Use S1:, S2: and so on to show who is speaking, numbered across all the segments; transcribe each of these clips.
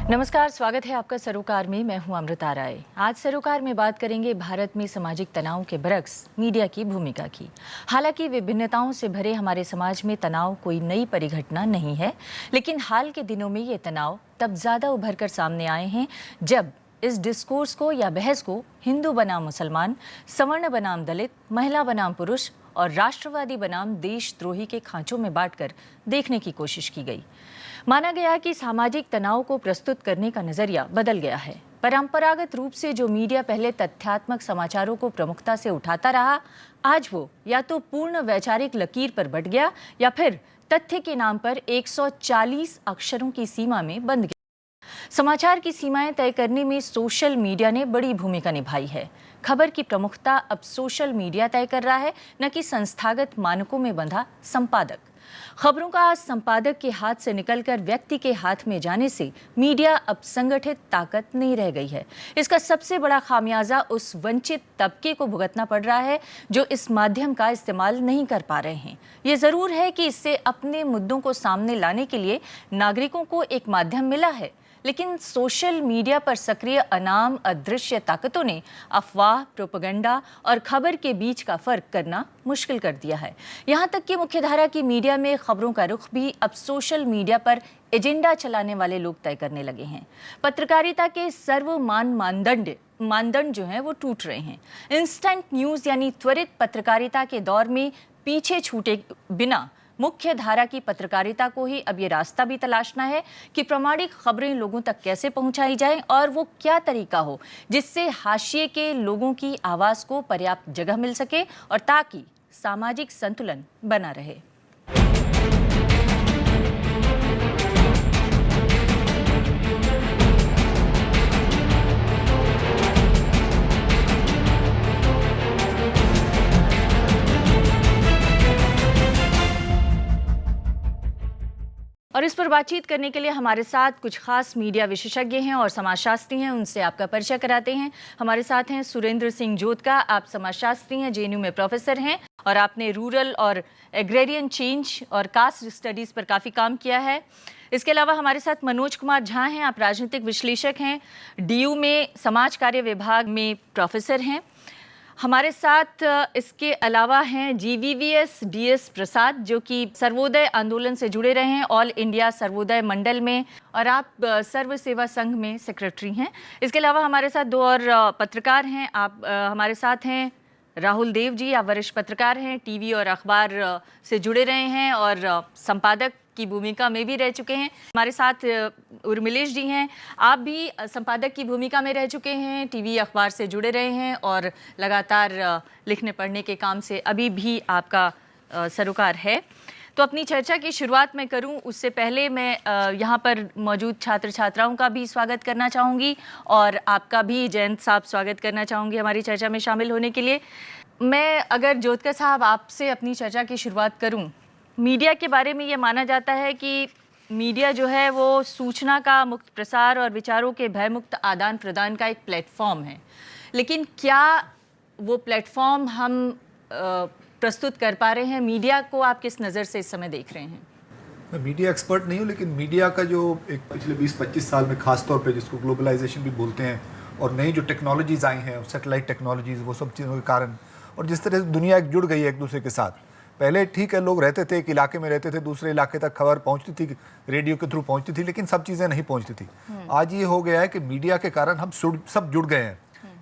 S1: नमस्कार, स्वागत है आपका सरोकार में। मैं हूं अमृता राय। आज सरोकार में बात करेंगे भारत में सामाजिक तनाव के बरक्स मीडिया की भूमिका की। हालांकि विभिन्नताओं से भरे हमारे समाज में तनाव कोई नई परिघटना नहीं है, लेकिन हाल के दिनों में ये तनाव तब ज़्यादा उभर कर सामने आए हैं जब इस डिस्कोर्स को या बहस को हिंदू बनाम मुसलमान, सवर्ण बनाम दलित, महिला बनाम पुरुष और राष्ट्रवादी बनाम देशद्रोही के खांचों में बांटकर देखने की कोशिश की गई। माना गया कि सामाजिक तनाव को प्रस्तुत करने का नजरिया बदल गया है। परंपरागत रूप से जो मीडिया पहले तथ्यात्मक समाचारों को प्रमुखता से उठाता रहा, आज वो या तो पूर्ण वैचारिक लकीर पर बंट गया या फिर तथ्य के नाम पर 140 अक्षरों की सीमा में बंद गया। समाचार की सीमाएं तय करने में सोशल मीडिया ने बड़ी भूमिका निभाई है। खबर की प्रमुखता अब सोशल मीडिया तय कर रहा है, न कि संस्थागत मानकों में बंधा संपादक। खबरों का आज संपादक के हाथ से निकलकर व्यक्ति के हाथ में जाने से मीडिया अब संगठित ताकत नहीं रह गई है। इसका सबसे बड़ा खामियाजा उस वंचित तबके को भुगतना पड़ रहा है जो इस माध्यम का इस्तेमाल नहीं कर पा रहे हैं। ये जरूर है कि इससे अपने मुद्दों को सामने लाने के लिए नागरिकों को एक माध्यम मिला है, लेकिन सोशल मीडिया पर सक्रिय अनाम अदृश्य ताकतों ने अफवाह, प्रोपेगेंडा और खबर के बीच का फर्क करना मुश्किल कर दिया है। यहाँ तक कि मुख्यधारा की मीडिया में खबरों का रुख भी अब सोशल मीडिया पर एजेंडा चलाने वाले लोग तय करने लगे हैं। पत्रकारिता के सर्वमान मानदंड जो हैं वो टूट रहे हैं। इंस्टेंट न्यूज़ यानी त्वरित पत्रकारिता के दौर में पीछे छूटे बिना मुख्य धारा की पत्रकारिता को ही अब ये रास्ता भी तलाशना है कि प्रामाणिक खबरें लोगों तक कैसे पहुंचाई जाएं और वो क्या तरीका हो जिससे हाशिए के लोगों की आवाज़ को पर्याप्त जगह मिल सके और ताकि सामाजिक संतुलन बना रहे। और इस पर बातचीत करने के लिए हमारे साथ कुछ खास मीडिया विशेषज्ञ हैं और समाजशास्त्री हैं। उनसे आपका परिचय कराते हैं। हमारे साथ हैं सुरेंद्र सिंह जोतका। आप समाजशास्त्री हैं, जेएनयू में प्रोफेसर हैं और आपने रूरल और एग्रेरियन चेंज और कास्ट स्टडीज़ पर काफ़ी काम किया है। इसके अलावा हमारे साथ मनोज कुमार झा हैं। आप राजनीतिक विश्लेषक हैं, डीयू में समाज कार्य विभाग में प्रोफेसर हैं। हमारे साथ इसके अलावा हैं जीवीवीएस डीएस प्रसाद, जो कि सर्वोदय आंदोलन से जुड़े रहे हैं, ऑल इंडिया सर्वोदय मंडल में, और आप सर्व सेवा संघ में सेक्रेटरी हैं। इसके अलावा हमारे साथ दो और पत्रकार हैं। आप हमारे साथ हैं राहुल देव जी, आप वरिष्ठ पत्रकार हैं, टीवी और अखबार से जुड़े रहे हैं और संपादक की भूमिका में भी रह चुके हैं। हमारे साथ उर्मिलेश जी हैं, आप भी संपादक की भूमिका में रह चुके हैं, टीवी अखबार से जुड़े रहे हैं और लगातार लिखने पढ़ने के काम से अभी भी आपका सरोकार है। तो अपनी चर्चा की शुरुआत मैं करूं उससे पहले मैं यहाँ पर मौजूद छात्र छात्राओं का भी स्वागत करना चाहूँगी और आपका भी जयंत साहब स्वागत करना चाहूँगी हमारी चर्चा में शामिल होने के लिए। मैं अगर जोतकर साहब आपसे अपनी चर्चा की शुरुआत करूँ, मीडिया के बारे में ये माना जाता है कि मीडिया जो है वो सूचना का मुक्त प्रसार और विचारों के भयमुक्त आदान प्रदान का एक प्लेटफॉर्म है, लेकिन क्या वो प्लेटफॉर्म हम प्रस्तुत कर पा रहे हैं? मीडिया को आप किस नज़र से इस समय देख रहे हैं?
S2: मैं मीडिया एक्सपर्ट नहीं हूँ, लेकिन मीडिया का जो एक पिछले 20-25 साल में खास तौर पे जिसको ग्लोबलाइजेशन भी बोलते हैं और नई जो टेक्नोलॉजीज़ आई हैं, सैटेलाइट टेक्नोलॉजीज़, वो सब चीज़ों के कारण और जिस तरह से दुनिया एक जुड़ गई है एक दूसरे के साथ। पहले ठीक है, लोग रहते थे, एक इलाके में रहते थे, दूसरे इलाके तक खबर पहुंचती थी, रेडियो के थ्रू पहुंचती थी, लेकिन सब चीज़ें नहीं पहुंचती थी। आज ये हो गया है कि मीडिया के कारण हम सब जुड़ गए हैं।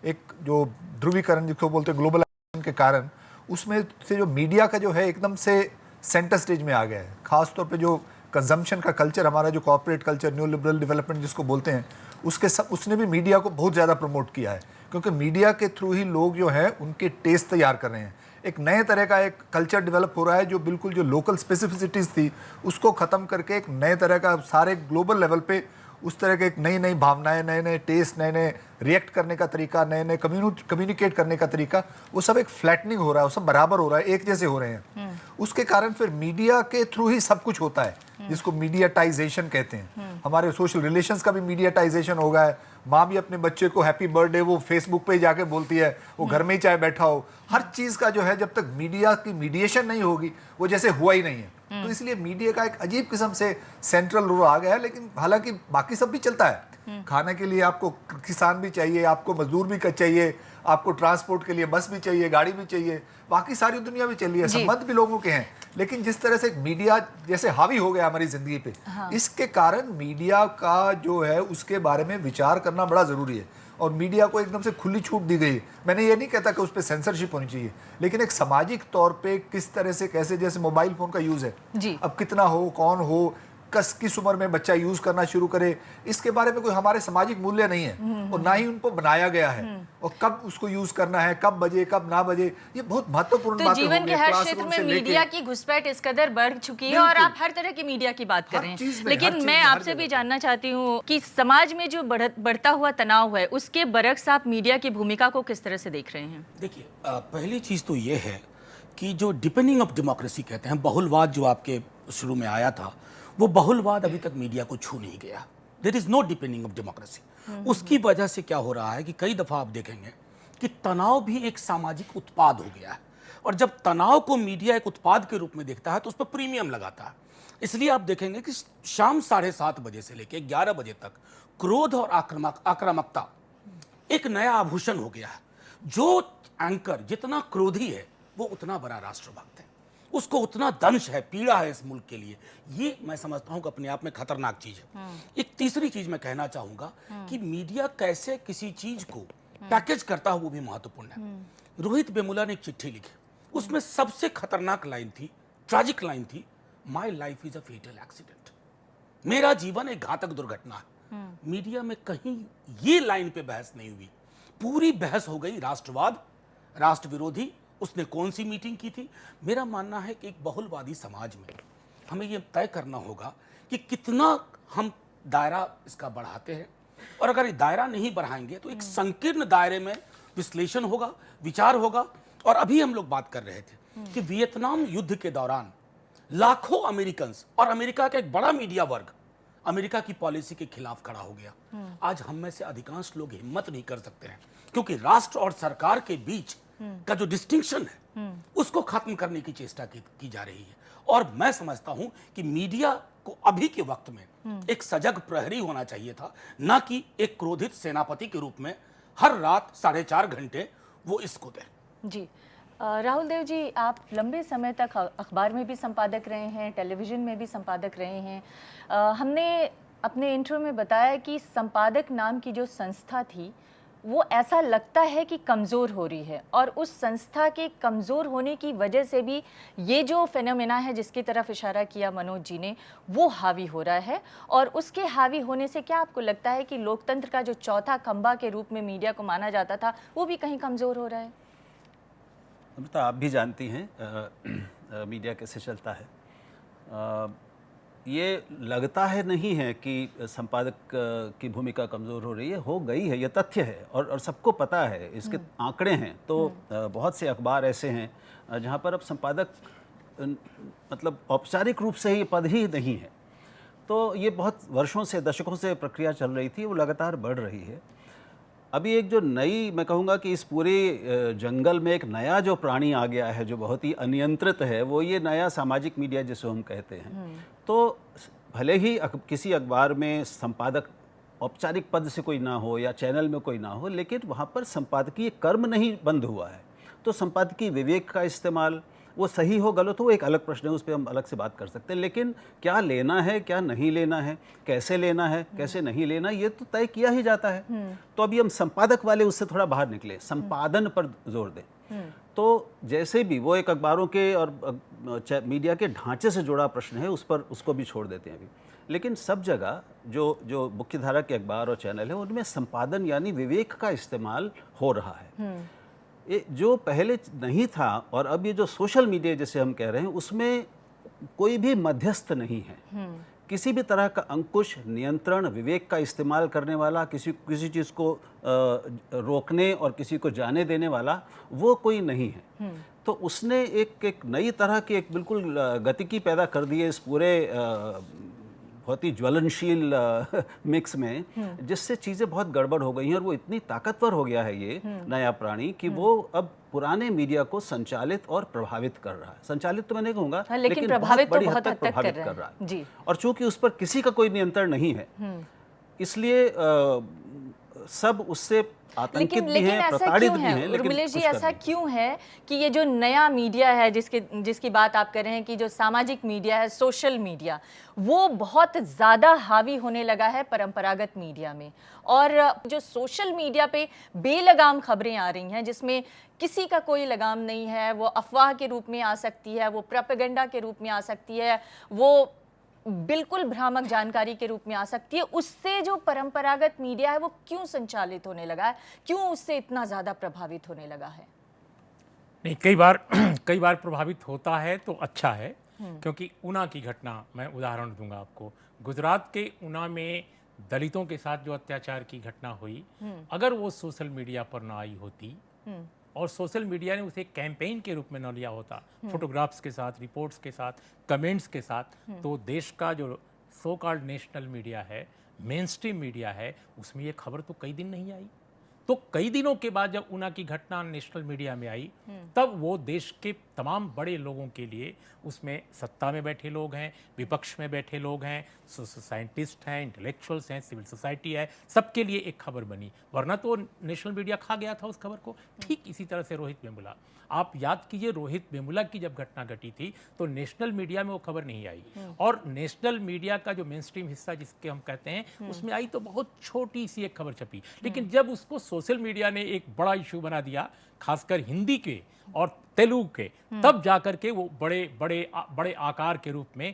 S2: एक जो ध्रुवीकरण जिसको बोलते हैं ग्लोबलाइजेशन के कारण, उसमें से जो मीडिया का जो है एकदम से सेंटर स्टेज में आ गया है। खास तौर पे जो कंजम्पशन का कल्चर, हमारा जो corporate culture, new liberal development जिसको बोलते हैं, उसने भी मीडिया को बहुत ज़्यादा प्रमोट किया है, क्योंकि मीडिया के थ्रू ही लोग जो हैं उनके टेस्ट तैयार कर रहे हैं। एक नए तरह का एक कल्चर डेवलप हो रहा है जो बिल्कुल जो लोकल स्पेसिफिसिटीज़ थी उसको ख़त्म करके एक नए तरह का सारे ग्लोबल लेवल पे उस तरह के एक नई नई भावनाएं, नए नए टेस्ट, नए नए रिएक्ट करने का तरीका, नए नए कम्युनिकेट करने का तरीका, वो सब एक फ्लैटनिंग हो रहा है, वो सब बराबर हो रहा है, एक जैसे हो रहे हैं। उसके कारण फिर मीडिया के थ्रू ही सब कुछ होता है, जिसको मीडियाटाइजेशन कहते हैं। हमारे सोशल रिलेशंस का भी मीडियाटाइजेशन हो गया है। माँ भी अपने बच्चे को हैप्पी बर्थडे वो फेसबुक पे जाके बोलती है, वो घर में ही चाहे बैठा हो। हर चीज़ का जो है, जब तक मीडिया की मीडिएशन नहीं होगी वो जैसे हुआ ही नहीं है। तो इसलिए मीडिया का एक अजीब किस्म से सेंट्रल रोल आ गया है। लेकिन हालांकि बाकी सब भी चलता है, खाने के लिए आपको किसान भी चाहिए, आपको मजदूर भी चाहिए, आपको ट्रांसपोर्ट के लिए बस भी चाहिए, गाड़ी भी चाहिए, बाकी सारी दुनिया भी चल रही है, संबंध भी लोगों के हैं। लेकिन जिस तरह से मीडिया जैसे हावी हो गया हमारी जिंदगी पे, इसके कारण मीडिया का जो है उसके बारे में विचार करना बड़ा जरूरी है। और मीडिया को एकदम से खुली छूट दी गई। मैंने ये नहीं कहता कि उस पर सेंसरशिप होनी चाहिए, लेकिन एक सामाजिक तौर पे किस तरह से, कैसे, जैसे मोबाइल फोन का यूज है
S1: जी।
S2: अब कितना हो, कौन हो, किस उम्र में बच्चा यूज करना शुरू करे, इसके बारे में कोई हमारे सामाजिक मूल्य नहीं है और ना ही उनको बनाया गया है। और कब उसको यूज करना है, कब बजे कब ना बजे, ये बहुत महत्वपूर्ण
S1: तो
S2: बातें
S1: जीवन के हर क्षेत्र में मीडिया की घुसपैठ इस कदर बढ़ चुकी है और आप हर तरह की मीडिया की बात कर रहे हैं। लेकिन मैं आपसे भी जानना चाहती हूँ कि समाज में जो बढ़ता हुआ तनाव है, उसके बरक्स आप मीडिया की भूमिका को किस तरह से देख रहे हैं?
S3: देखिए, पहली चीज तो ये है कि जो डिपेंडिंग ऑफ डेमोक्रेसी कहते हैं, बहुलवाद जो आपके शुरू में आया था, वो बहुलवाद अभी तक मीडिया को छू नहीं गया। There is no depending of democracy. उसकी वजह से क्या हो रहा है कि कई दफा आप देखेंगे कि तनाव भी एक सामाजिक उत्पाद हो गया है, और जब तनाव को मीडिया एक उत्पाद के रूप में देखता है तो उस पर प्रीमियम लगाता है। इसलिए आप देखेंगे कि शाम 7:30 बजे से लेकर 11 बजे तक क्रोध और आक्रामकता एक नया आभूषण हो गया है। जो एंकर जितना क्रोधी है वो उतना बड़ा राष्ट्रभक्त है, उसको उतना दंश है, पीड़ा है इस मुल्क के लिए। ये मैं समझता हूं कि अपने आप में खतरनाक चीज है। एक तीसरी चीज मैं कहना चाहूंगा कि मीडिया कैसे किसी चीज को पैकेज करता है वो भी महत्वपूर्ण है। रोहित वेमुला ने एक चिट्ठी लिखी, उसमें सबसे खतरनाक लाइन थी, ट्रैजिक लाइन थी, my life is a fatal accident, मेरा जीवन एक घातक दुर्घटना है। मीडिया में कहीं ये लाइन पे बहस नहीं हुई, पूरी बहस हो गई राष्ट्रवाद, राष्ट्र विरोधी, उसने कौन सी मीटिंग की थी। मेरा मानना है कि एक बहुलवादी समाज में हमें यह तय करना होगा कि कितना हम दायरा इसका बढ़ाते हैं, और अगर ये दायरा नहीं बढ़ाएंगे तो एक संकीर्ण दायरे में विश्लेषण होगा, विचार होगा। और अभी हम लोग बात कर रहे थे कि वियतनाम युद्ध के दौरान लाखों अमेरिकन और अमेरिका का एक बड़ा मीडिया वर्ग अमेरिका की पॉलिसी के खिलाफ खड़ा हो गया। आज हम में से अधिकांश लोग हिम्मत नहीं कर सकते हैं, क्योंकि राष्ट्र और सरकार के बीच का जो डिस्टिंक्शन है उसको खत्म करने की चेष्टा की जा रही है। और मैं समझता हूं कि मीडिया को अभी के वक्त में एक सजग प्रहरी होना चाहिए था, ना कि एक क्रोधित सेनापति के रूप में हर रात 4.5 घंटे वो इसको दे।
S1: जी, राहुल देव जी, आप लंबे समय तक अखबार में भी संपादक रहे हैं, टेलीविज़न में भी संपादक रहे हैं। हमने अपने इंट्रो में बताया कि संपादक नाम की जो संस्था थी वो ऐसा लगता है कि कमज़ोर हो रही है, और उस संस्था के कमज़ोर होने की वजह से भी ये जो फेनोमेना है जिसकी तरफ इशारा किया मनोज जी ने, वो हावी हो रहा है। और उसके हावी होने से क्या आपको लगता है कि लोकतंत्र का जो चौथा खंभा के रूप में मीडिया को माना जाता था वो भी कहीं कमज़ोर हो रहा है?
S4: अमृता, आप भी जानती हैं मीडिया कैसे चलता है। ये लगता है नहीं है कि संपादक की भूमिका कमज़ोर हो रही है, हो गई है, ये तथ्य है और सबको पता है, इसके आंकड़े हैं। तो बहुत से अखबार ऐसे हैं जहाँ पर अब संपादक मतलब औपचारिक रूप से ये पद ही नहीं है। तो ये बहुत वर्षों से, दशकों से प्रक्रिया चल रही थी, वो लगातार बढ़ रही है। अभी एक जो नई, मैं कहूँगा कि इस पूरे जंगल में एक नया जो प्राणी आ गया है जो बहुत ही अनियंत्रित है, वो ये नया सामाजिक मीडिया जिसे हम कहते हैं। तो भले ही किसी अखबार में संपादक औपचारिक पद से कोई ना हो या चैनल में कोई ना हो, लेकिन वहाँ पर संपादकीय कर्म नहीं बंद हुआ है। तो संपादकीय विवेक का इस्तेमाल, वो सही हो गलत हो एक अलग प्रश्न है, उस पर हम अलग से बात कर सकते हैं। लेकिन क्या लेना है, क्या नहीं लेना है, कैसे लेना है, कैसे नहीं लेना, ये तो तय किया ही जाता है। तो अभी हम संपादक वाले उससे थोड़ा बाहर निकले, संपादन पर जोर दें। तो जैसे भी वो एक अखबारों के और मीडिया के ढांचे से जुड़ा प्रश्न है, उस पर उसको भी छोड़ देते हैं अभी। लेकिन सब जगह जो मुख्यधारा के अखबार और चैनल है उनमें संपादन यानी विवेक का इस्तेमाल हो रहा है। ये जो पहले नहीं था, और अब ये जो सोशल मीडिया जिसे हम कह रहे हैं, उसमें कोई भी मध्यस्थ नहीं है। किसी भी तरह का अंकुश, नियंत्रण, विवेक का इस्तेमाल करने वाला, किसी चीज़ को रोकने और किसी को जाने देने वाला, वो कोई नहीं है। तो उसने एक नई तरह की एक बिल्कुल गतिकी पैदा कर दी है इस पूरे बहुत ही ज्वलनशील मिक्स में, जिससे चीज़ें बहुत गड़बड़ हो गई हैं और वो इतनी ताकतवर हो गया है ये नया प्राणी कि वो अब पुराने मीडिया को संचालित और प्रभावित कर रहा है। संचालित तो मैं नहीं कहूँगा,
S1: हाँ, लेकिन
S4: लेकिन
S1: प्रभावित
S4: बहुत बड़ी
S1: तो
S4: हद
S1: बहुत
S4: तक
S1: हद तक
S4: प्रभावित
S1: कर
S4: कर
S1: रहा
S4: रहा
S1: है। जी।
S4: है। और चूंकि उस पर किसी का कोई नियंत्रण नहीं है, इसलिए सब उससे आतंकित
S1: लेकिन
S4: भी
S1: लेकिन
S4: हैं,
S1: ऐसा
S4: प्रताड़ित
S1: क्यों
S4: भी
S1: है
S4: हैं, लेकिन
S1: उर्मिलेश जी,
S4: कुछ कर
S1: ऐसा
S4: नहीं।
S1: क्यों है कि ये जो नया मीडिया है जिसकी बात आप कर रहे हैं, कि जो सामाजिक मीडिया है, सोशल मीडिया, वो बहुत ज़्यादा हावी होने लगा है परंपरागत मीडिया में, और जो सोशल मीडिया पे बेलगाम खबरें आ रही हैं जिसमें किसी का कोई लगाम नहीं है, वो अफवाह के रूप में आ सकती है, वो प्रोपेगेंडा के रूप में आ सकती है, वो बिल्कुल भ्रामक जानकारी के रूप में आ सकती है, उससे जो परंपरागत मीडिया है वो क्यों संचालित होने लगा है, क्यों उससे इतना ज्यादा प्रभावित होने लगा है?
S5: नहीं, कई बार कई बार प्रभावित होता है तो अच्छा है, क्योंकि ऊना की घटना, मैं उदाहरण दूंगा आपको। गुजरात के ऊना में दलितों के साथ जो अत्याचार की घटना हुई, अगर वो सोशल मीडिया पर ना आई होती और सोशल मीडिया ने उसे कैंपेन के रूप में न लिया होता, फोटोग्राफ्स के साथ, रिपोर्ट्स के साथ, कमेंट्स के साथ, तो देश का जो सो कॉल्ड नेशनल मीडिया है, मेन स्ट्रीम मीडिया है, उसमें ये खबर तो कई दिन नहीं आई। तो कई दिनों के बाद जब ऊना की घटना नेशनल मीडिया में आई, तब वो देश के तमाम बड़े लोगों के लिए, उसमें सत्ता में बैठे लोग हैं, विपक्ष में बैठे लोग हैं, साइंटिस्ट हैं, इंटेलेक्चुअल्स हैं, सिविल सोसाइटी है, सबके लिए एक खबर बनी। वरना तो नेशनल मीडिया खा गया था उस खबर को। ठीक इसी तरह से रोहित वेमुला, आप याद कीजिए, रोहित वेमुला की जब घटना घटी थी तो नेशनल मीडिया में वो खबर नहीं आई, और नेशनल मीडिया का जो मेन स्ट्रीम हिस्सा जिसके हम कहते हैं, उसमें आई तो बहुत छोटी सी एक खबर छपी। लेकिन जब उसको सोशल मीडिया ने एक बड़ा इशू बना दिया, खासकर हिंदी के और तेलुगु के, तब जाकर के वो बड़े बड़े बड़े आकार के रूप में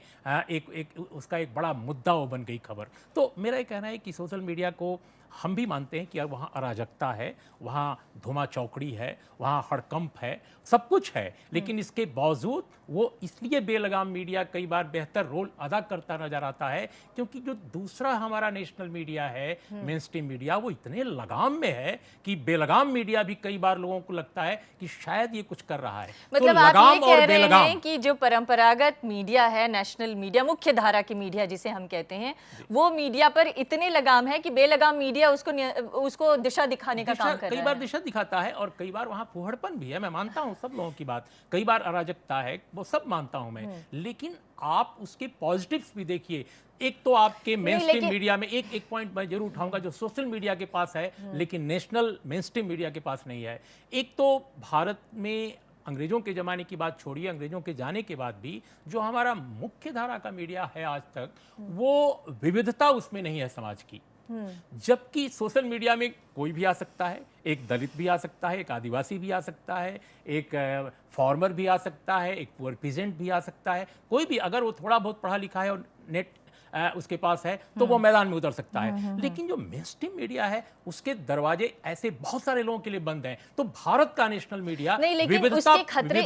S5: उसका एक बड़ा मुद्दा वो बन गई खबर। तो मेरा ये कहना है कि सोशल मीडिया को हम भी मानते हैं कि यार वहाँ अराजकता है, वहाँ धुमा चौकड़ी है, वहाँ हड़कंप है, सब कुछ है, लेकिन इसके बावजूद वो इसलिए बेलगाम मीडिया कई बार बेहतर रोल अदा करता नजर आता है, क्योंकि जो दूसरा हमारा नेशनल मीडिया है, मेन स्ट्रीम मीडिया, वो इतने लगाम में है कि बेलगाम मीडिया भी कई बार लोगों को लगता है कि शायद ये कुछ कर रहा है।
S1: मतलब
S5: तो
S1: आप ये
S5: लगाम
S1: कह
S5: और
S1: रहे
S5: बेलगाम,
S1: हैं कि जो परंपरागत मीडिया है, नेशनल मीडिया, मुख्य धारा की मीडिया जिसे हम कहते हैं, वो मीडिया पर इतने लगाम है कि बेलगाम मीडिया उसको दिशा दिखाने का काम कर
S5: कई
S1: रहा
S5: बार
S1: है।
S5: दिशा दिखाता है, और कई बार वहाँ फूहड़पन भी है, मैं मानता हूँ सब लोगों की बात। कई बार अराजकता है, वो सब मानता हूँ मैं, लेकिन आप उसके पॉजिटिव्स भी देखिए। एक तो आपके मेन स्ट्रीम मीडिया में एक पॉइंट मैं जरूर उठाऊंगा जो सोशल मीडिया के पास है, लेकिन नेशनल मेन स्ट्रीम मीडिया के पास नहीं है। एक तो भारत में अंग्रेजों के ज़माने की बात छोड़िए, अंग्रेजों के जाने के बाद भी जो हमारा मुख्य धारा का मीडिया है आज तक, वो विविधता उसमें नहीं है समाज की। जबकि सोशल मीडिया में कोई भी आ सकता है, एक दलित भी आ सकता है, एक आदिवासी भी आ सकता है, एक फार्मर भी आ सकता है, एक पुअर पीजेंट भी आ सकता है, कोई भी अगर वो थोड़ा बहुत पढ़ा लिखा है और नेट उसके पास है तो वो मैदान में उतर सकता है। लेकिन जो मेन स्ट्रीम मीडिया है उसके दरवाजे ऐसे बहुत सारे लोगों के लिए बंद हैं। तो भारत का नेशनल मीडिया
S1: नहीं, लेकिन उसके खतरे,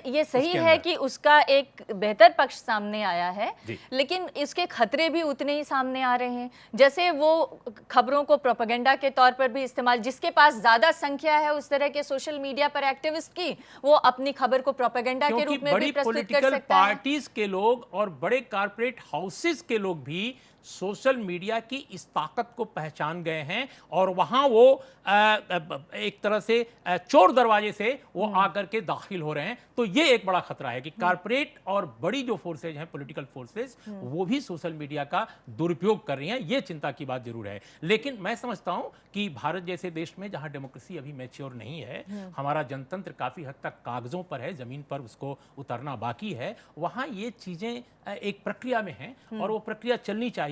S1: ये सही है कि उसका एक बेहतर पक्ष सामने आया है, लेकिन इसके खतरे भी उतने ही सामने आ रहे हैं। जैसे वो खबरों को प्रोपेगेंडा के तौर पर भी इस्तेमाल, जिसके पास ज्यादा संख्या है उस तरह के सोशल मीडिया पर एक्टिविस्ट की, वो अपनी खबर को प्रोपेगेंडा के रूप में भी प्रस्तुत कर सकता है।
S5: पार्टीज के लोग और बड़े कारपोरेट हाउसेस के लोग भी सोशल मीडिया की इस ताकत को पहचान गए हैं, और वहां वो एक तरह से चोर दरवाजे से वो आकर के दाखिल हो रहे हैं। तो ये एक बड़ा खतरा है कि कारपोरेट और बड़ी जो फोर्सेज हैं, पॉलिटिकल फोर्सेज, वो भी सोशल मीडिया का दुरुपयोग कर रही हैं। ये चिंता की बात जरूर है। लेकिन मैं समझता हूं कि भारत जैसे देश में जहां डेमोक्रेसी अभी मैच्योर नहीं है, हमारा जनतंत्र काफी हद तक कागजों पर है, जमीन पर उसको उतरना बाकी है, वहां ये चीजें एक प्रक्रिया में हैं और वो प्रक्रिया चलनी चाहिए।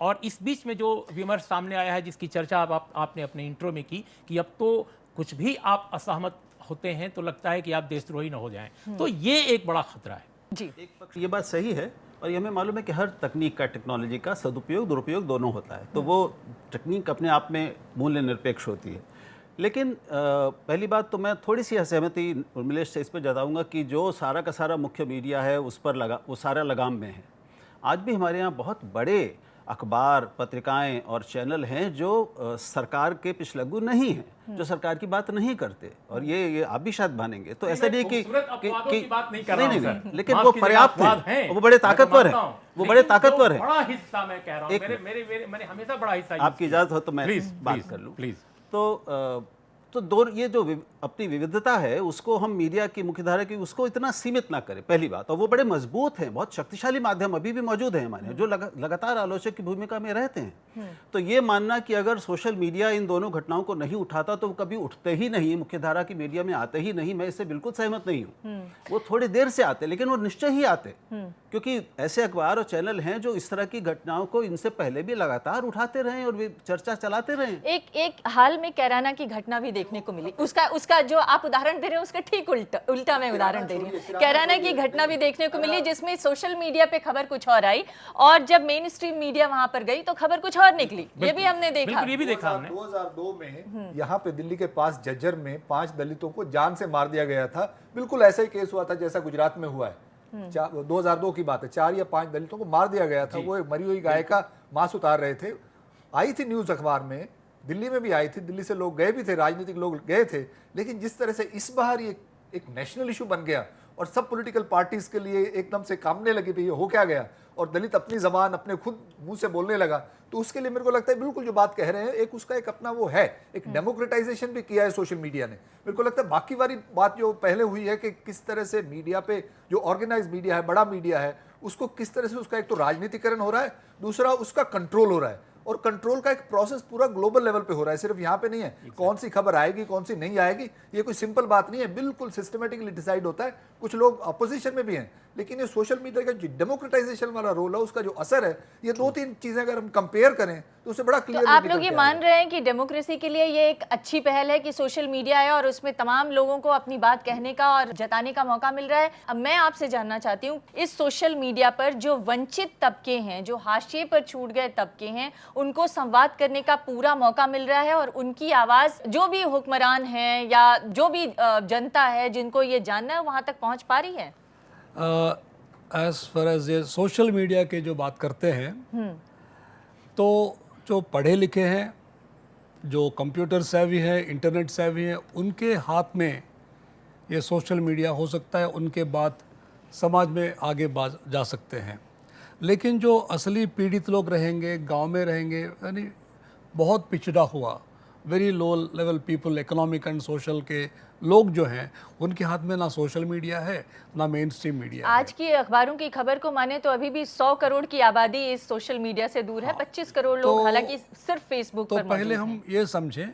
S5: और इस बीच में जो विमर्श सामने आया है, जिसकी चर्चा आपने अपने इंट्रो में की, कि अब तो कुछ भी आप असहमत होते हैं तो लगता है कि आप देशद्रोही न हो जाएं, तो ये एक बड़ा खतरा है।
S1: जी,
S4: एक पक्ष ये बात सही है, और ये हमें मालूम है कि हर तकनीक का, टेक्नोलॉजी का सदुपयोग दुरुपयोग दोनों होता है, तो वो तकनीक अपने आप में मूल्य निरपेक्ष होती है। लेकिन पहली बात तो मैं थोड़ी सी असहमति उर्मिलेश से इस पर जताऊंगा कि जो सारा का सारा मुख्य मीडिया है उस पर वो सारा लगाम में है। आज भी हमारे यहाँ बहुत बड़े अखबार, पत्रिकाएं और चैनल हैं जो सरकार के पिछलग्गू नहीं हैं, जो सरकार की बात नहीं करते, और ये आप भी शायद मानेंगे। तो ऐसा नहीं कि
S5: अपवादों की बात नहीं कर रहा हूं, सर।
S4: लेकिन
S5: माफ
S4: वो
S5: कीजिएगा,
S4: पर्याप्त
S5: अपवाद
S4: हैं,
S5: हैं।
S4: वो बड़े
S5: मैं तो
S4: ताकतवर
S5: मानता
S4: हैं,
S5: हूं।
S4: वो
S5: लेकिन
S4: बड़े
S5: जो
S4: ताकतवर हैं।
S5: बड़ा हिस्सा मैं कह रहा हूं,
S4: एक
S5: मैंने हमेशा बड़ा हिस्सा
S4: आपकी इजाजत हो तो मैं बात कर लूं।
S5: प्लीज।
S4: तो ये जो अपनी विविधता है उसको हम मीडिया की मुख्यधारा की उसको इतना सीमित ना करें, पहली बात। और वो बड़े मजबूत हैं, बहुत शक्तिशाली माध्यम अभी भी मौजूद हैं हमारे, जो लगातार आलोचक की भूमिका में रहते हैं। तो ये मानना कि अगर सोशल मीडिया इन दोनों घटनाओं को नहीं उठाता तो वो कभी उठते ही नहीं, मुख्यधारा की मीडिया में आते ही नहीं, मैं इससे बिल्कुल सहमत नहीं हूँ। वो थोड़ी देर से आते, लेकिन वो निश्चय ही आते, क्योंकि ऐसे अखबार और चैनल हैं जो इस तरह की घटनाओं को इनसे पहले भी लगातार उठाते रहे और वे चर्चा चलाते रहे।
S1: एक हाल में कैराना की घटना भी देखने को मिली। उसका जो आप उदाहरण दे रहे हो उसका ठीक उल्टा मैं उदाहरण दे रही हूँ। कैराना की घटना भी देखने को मिली जिसमें सोशल मीडिया पे खबर कुछ और आई और जब मेन स्ट्रीम मीडिया वहां पर गई तो खबर कुछ और निकली। ये भी हमने देखा।
S5: बिल्कुल, ये भी देखा हमने।
S2: 2002 में यहाँ पे दिल्ली के पास झज्जर में 5 दलितों को जान से मार दिया गया था। बिल्कुल ऐसा ही केस हुआ था जैसा गुजरात में हुआ है। 2002 की बात है, 4 या 5 दलितों को मार दिया गया था। वो एक मरी हुई गाय का मांस उतार रहे थे। आई थी न्यूज अखबार में, दिल्ली में भी आई थी, दिल्ली से लोग गए भी थे, राजनीतिक लोग गए थे। लेकिन जिस तरह से इस बार ये एक नेशनल इशू बन गया और सब पॉलिटिकल पार्टीज के लिए एकदम से कामने लगी भी ये हो क्या गया, और दलित अपनी जबान अपने खुद मुंह से बोलने लगा, तो उसके लिए मेरे को लगता है बिल्कुल जो बात कह रहे हैं, एक उसका एक अपना वो है, एक डेमोक्रेटाइजेशन भी किया है सोशल मीडिया ने। मेरे को लगता है बाकी वाली बात जो पहले हुई है कि किस तरह से मीडिया पे जो ऑर्गेनाइज मीडिया है, बड़ा मीडिया है, उसको किस तरह से उसका एक तो राजनीतिकरण हो रहा है, दूसरा उसका कंट्रोल हो रहा है। और कंट्रोल का एक प्रोसेस पूरा ग्लोबल लेवल पे हो रहा है, सिर्फ यहाँ पे नहीं है। कौन सी खबर आएगी कौन सी नहीं आएगी ये कोई सिंपल बात नहीं है, बिल्कुल सिस्टमेटिकली डिसाइड होता है। कुछ लोग अपोजिशन में भी हैं, लेकिन ये सोशल मीडिया का जो डेमोक्रेटाइजेशन वाला रोल है, उसका जो असर है, ये 2-3 चीजें अगर हम कंपेयर करें तो उससे बड़ा क्लियर।
S1: तो आप लोग ये मान रहे हैं कि डेमोक्रेसी के लिए ये एक अच्छी पहल है कि सोशल मीडिया है और उसमें तमाम लोगों को अपनी बात कहने का और जताने का मौका मिल रहा है। अब मैं आपसे जानना चाहती हूँ, इस सोशल मीडिया पर जो वंचित तबके हैं, जो हाशिए पर छूट गए तबके हैं, उनको संवाद करने का पूरा मौका मिल रहा है और उनकी आवाज जो भी हुक्मरान हैं या जो भी जनता है जिनको ये जानना है वहां तक पहुंच पा रही है?
S6: एज फार एज ये सोशल मीडिया के जो बात करते हैं, तो जो पढ़े लिखे हैं, जो कंप्यूटर सेवी है, इंटरनेट सेवी है, उनके हाथ में ये सोशल मीडिया हो सकता है, उनके बाद समाज में आगे जा सकते हैं। लेकिन जो असली पीड़ित लोग रहेंगे, गांव में रहेंगे, यानी बहुत पिछड़ा हुआ, very low level people, economic and social के लोग जो हैं, उनके हाथ में ना सोशल मीडिया है ना मेन स्ट्रीम मीडिया है।
S1: आज की अखबारों की खबर को माने तो अभी भी 100 करोड़ की आबादी इस सोशल मीडिया से दूर है। 25 करोड़ लोग हालांकि सिर्फ फेसबुक
S6: तो
S1: पर मौजूद
S6: पहले
S1: हैं।
S6: हम ये समझें,